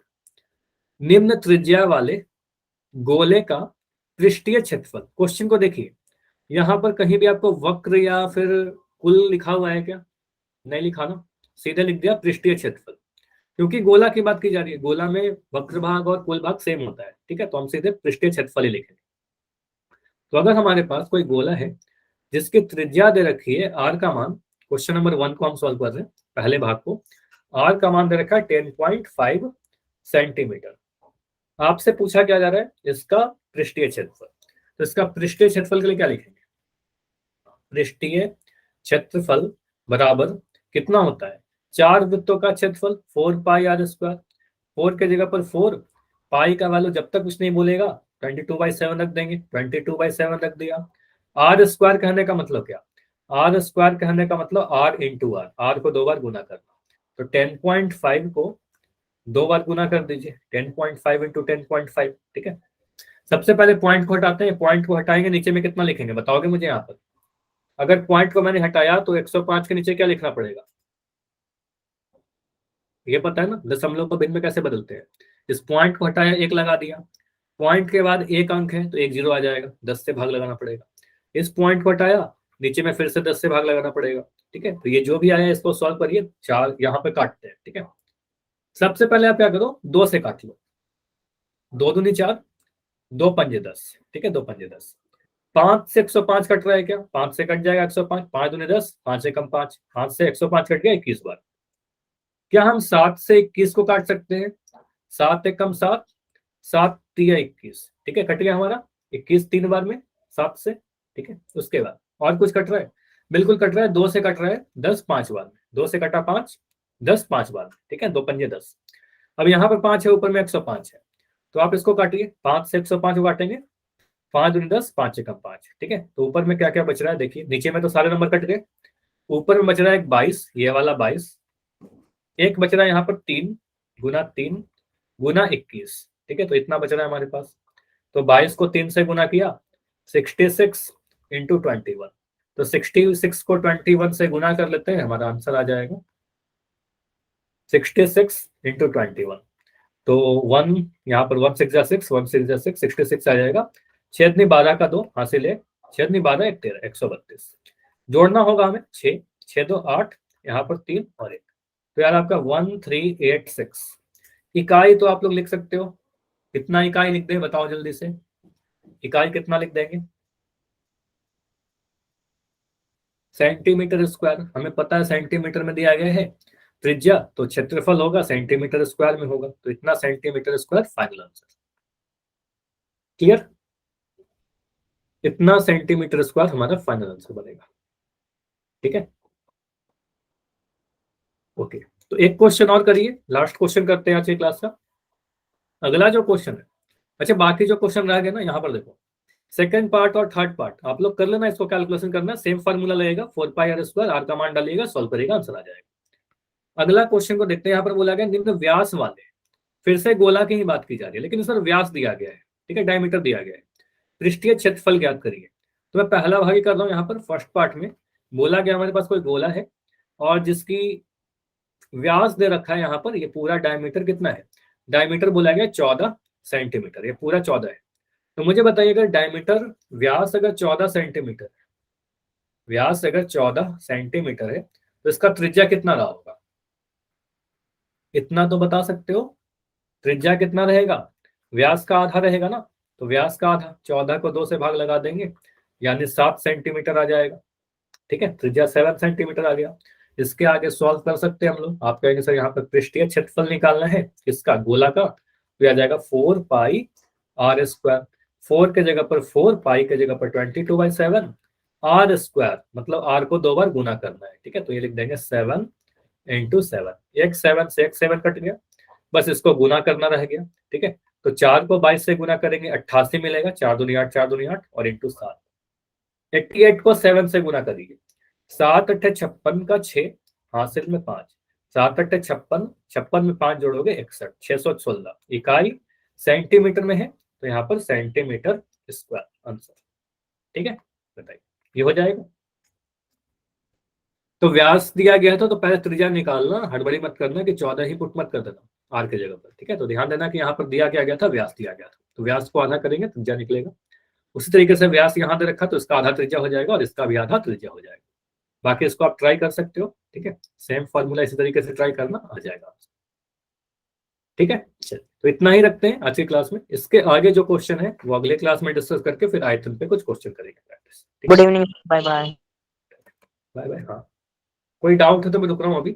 निम्न त्रिज्या वाले गोले का पृष्ठीय क्षेत्रफल। क्वेश्चन को देखिए, यहाँ पर कहीं भी आपको वक्र या फिर कुल लिखा हुआ है क्या? नहीं लिखा ना, सीधे लिख दिया पृष्ठीय क्षेत्रफल, क्योंकि गोला की बात की जा रही है, गोला में वक्र भाग और कुल भाग सेम होता है। ठीक है, तो हम सीधे पृष्ठीय क्षेत्रफल ही लिखेंगे। तो अगर हमारे पास कोई गोला है जिसकी त्रिज्या दे रखी है आर का मान, क्वेश्चन नंबर 1 को हम सॉल्व कर रहे हैं, पहले भाग को, आर का मान दे रखा है 10.5 सेंटीमीटर। आपसे पूछा क्या जा रहा है? इसका पृष्ठीय क्षेत्रफल। तो इसका पृष्ठीय क्षेत्रफल के लिए क्या लिखेंगे? पृष्ठीय क्षेत्रफल बराबर कितना होता है? 4 वृत्तों का क्षेत्रफल 4πr², 4 के जगह पर 4, पाई का वैल्यू जब तक कुछ नहीं बोलेगा 22/7 रख देंगे, 22/7 रख दिया। r² कहने का मतलब क्या? r² कहने का मतलब r × r, r को 2 बार गुना करना, तो 10.5 को 2 बार गुना कर दीजिए, 10.5 × 10.5। ठीक है, सबसे पहले पॉइंट को हटाते हैं, पॉइंट को हटाएंगे, नीचे में कितना लिखेंगे बताओगे मुझे? यहाँ पर अगर पॉइंट को मैंने हटाया तो 105 के नीचे क्या लिखना पड़ेगा, ये पता है ना, दशमलव को भिन्न में कैसे बदलते हैं। इस पॉइंट को हटाया, एक लगा दिया, पॉइंट के बाद एक अंक है तो एक जीरो आ जाएगा, 10 से भाग लगाना पड़ेगा। इस पॉइंट को हटाया, नीचे में फिर से 10 से भाग लगाना पड़ेगा। ठीक है, तो ये जो भी आया इसको सॉल्व करिए, 4 यहाँ पे काटते हैं। ठीक है, सबसे पहले आप क्या करो, 2 से काट लो, 2 दूनी 4, 2 पंजे 10। ठीक है, 2 पंजे 10। 5 से 105 कट रहा है क्या, 5 से कट जाएगा 105, 5 दूनी 10, 5 से कम 5, 5 से 105 कट गया 21 बार। क्या हम 7 से 21 को काट सकते हैं, 7 एक कम 7, 7 तिया 21। ठीक है, कट गया हमारा 21 3 बार में 7 से। ठीक है, उसके बाद और कुछ कट रहा है, बिल्कुल कट रहा है, 2 से कट रहा है 10 5 बार में, 2 से कटा 5, 10 5 बार में। ठीक है, 2 पंजे 10। अब यहाँ पर 5 है, ऊपर में 105 है, तो आप इसको काटिए, 5 से 105 को काटेंगे, 5 दूनी 10, 5 से कम 5। ठीक है, तो ऊपर में क्या क्या बच रहा है देखिए, नीचे में तो सारे नंबर कट गए, ऊपर में बच रहा है 22, ये वाला 22, एक बच रहा है यहाँ पर 3 गुना 3 गुना 21। ठीक है, तो इतना बच रहा है हमारे पास, तो 22 को 3 से गुना किया, 66 इंटू 21, तो 66 को 21 से गुना कर लेते हैं, हमारा आंसर आ जाएगा 66 इंटू 21। तो 1 यहाँ पर 1 6 6, 1 6 6, 66 आ जाएगा। 6 दूनी 12 का 2 हासिल है, 6 दूनी 12 1 13, 132 जोड़ना होगा हमें, 6 6 2 8, यहाँ पर 3 और 1, तो यार आपका 1386। इकाई तो आप लोग लिख सकते हो, कितना इकाई लिख दें बताओ जल्दी से, इकाई कितना लिख देंगे, सेंटीमीटर स्क्वायर, हमें पता है सेंटीमीटर में दिया गया है त्रिज्या, तो क्षेत्रफल होगा सेंटीमीटर स्क्वायर में होगा, तो इतना centimetre square final answer. Clear, इतना सेंटीमीटर स्क्वायर हमारा फाइनल आंसर बनेगा। ठीक है, ओके, तो एक क्वेश्चन और करिए, लास्ट क्वेश्चन करते हैं आज की क्लास का। अगला जो क्वेश्चन है, अच्छा बाकी जो क्वेश्चन रह गए ना, यहाँ पर देखो, सेकंड पार्ट और थर्ड पार्ट आप लोग कर लेना, इसको कैलकुलेशन करना, सेम फार्मूला लगेगा, 4 पाई आर स्क्वायर, आर का मान डालिएगा, सॉल्व करिएगा, आंसर आ जाएगा। अगला क्वेश्चन को देखते हैं, यहाँ पर बोला गया निम्न व्यास वाले, फिर से गोला की ही बात की जा रही है, लेकिन इसमें व्यास दिया गया है। ठीक है, डायमीटर दिया गया है, पृष्ठीय क्षेत्रफल ज्ञात करिए। तो मैं पहला भाग ही कर रहा हूँ, यहाँ पर फर्स्ट पार्ट में बोला गया हमारे पास कोई गोला है और जिसकी व्यास दे रखा है यहाँ पर, ये पूरा डायमीटर कितना है, डायमीटर बोला गया 14 सेंटीमीटर, ये पूरा 14 है। तो मुझे बताइए अगर डायमीटर व्यास अगर 14 सेंटीमीटर, व्यास अगर 14 सेंटीमीटर है तो इसका त्रिज्या कितना रहा होगा, इतना तो बता सकते हो, त्रिज्या कितना रहेगा, व्यास का आधा रहेगा ना, तो व्यास का आधा 14 को 2 से भाग लगा देंगे, यानी 7 सेंटीमीटर आ जाएगा। ठीक है, त्रिज्या 7 सेंटीमीटर आ गया। इसके आगे सॉल्व कर सकते हैं हम लोग, आप कहेंगे सर यहाँ पर पृष्ठीय क्षेत्रफल निकालना है किसका, गोला का, तो आ जाएगा 4 पाई आर स्क्वायर, 4 के जगह पर 4, पाई के जगह पर 22/7, आर स्क्वायर मतलब आर को 2 बार गुना करना है। ठीक है, तो ये लिख देंगे 7 इंटू 7, एक 7 से एक 7 कट गया, बस इसको गुना करना रह गया। ठीक है, तो 4 को 22 से गुना करेंगे 88 मिलेगा, 4 दूनी 8, 4 दूनी 8 और इंटू 7, 88 को 7 से गुना करिए, 7 अट्ठे 56 का 6 हासिल में 5, 7 अट्ठे 56, 56 में 5 जोड़ोगे 61, 616 इकाई सेंटीमीटर में है, तो यहाँ पर सेंटीमीटर स्क्वायर आंसर। ठीक है, बताइए ये हो जाएगा। तो व्यास दिया गया था तो पहले त्रिज्या निकालना, हड़बड़ी मत करना कि 14 ही पुट मत कर देना आर के जगह पर। ठीक है, तो ध्यान देना कि यहाँ पर दिया क्या गया था, व्यास दिया गया था, तो व्यास को आधा करेंगे त्रिज्या निकलेगा। उसी तरीके से व्यास यहाँ दे रखा तो इसका आधा त्रिज्या हो जाएगा और इसका भी आधा त्रिज्या हो जाएगा। बाकी इसको आप ट्राई कर सकते हो। ठीक है, सेम फॉर्मूला इसी तरीके से ट्राई करना, आ जाएगा। ठीक है, चलिए तो इतना ही रखते हैं आज की क्लास में, इसके आगे जो क्वेश्चन है वो अगले क्लास में डिस्कस करके फिर आयतन पे कुछ क्वेश्चन करेंगे practice. Good evening, bye bye. Bye bye. हाँ, कोई डाउट है तो मैं रुक रहा हूँ अभी।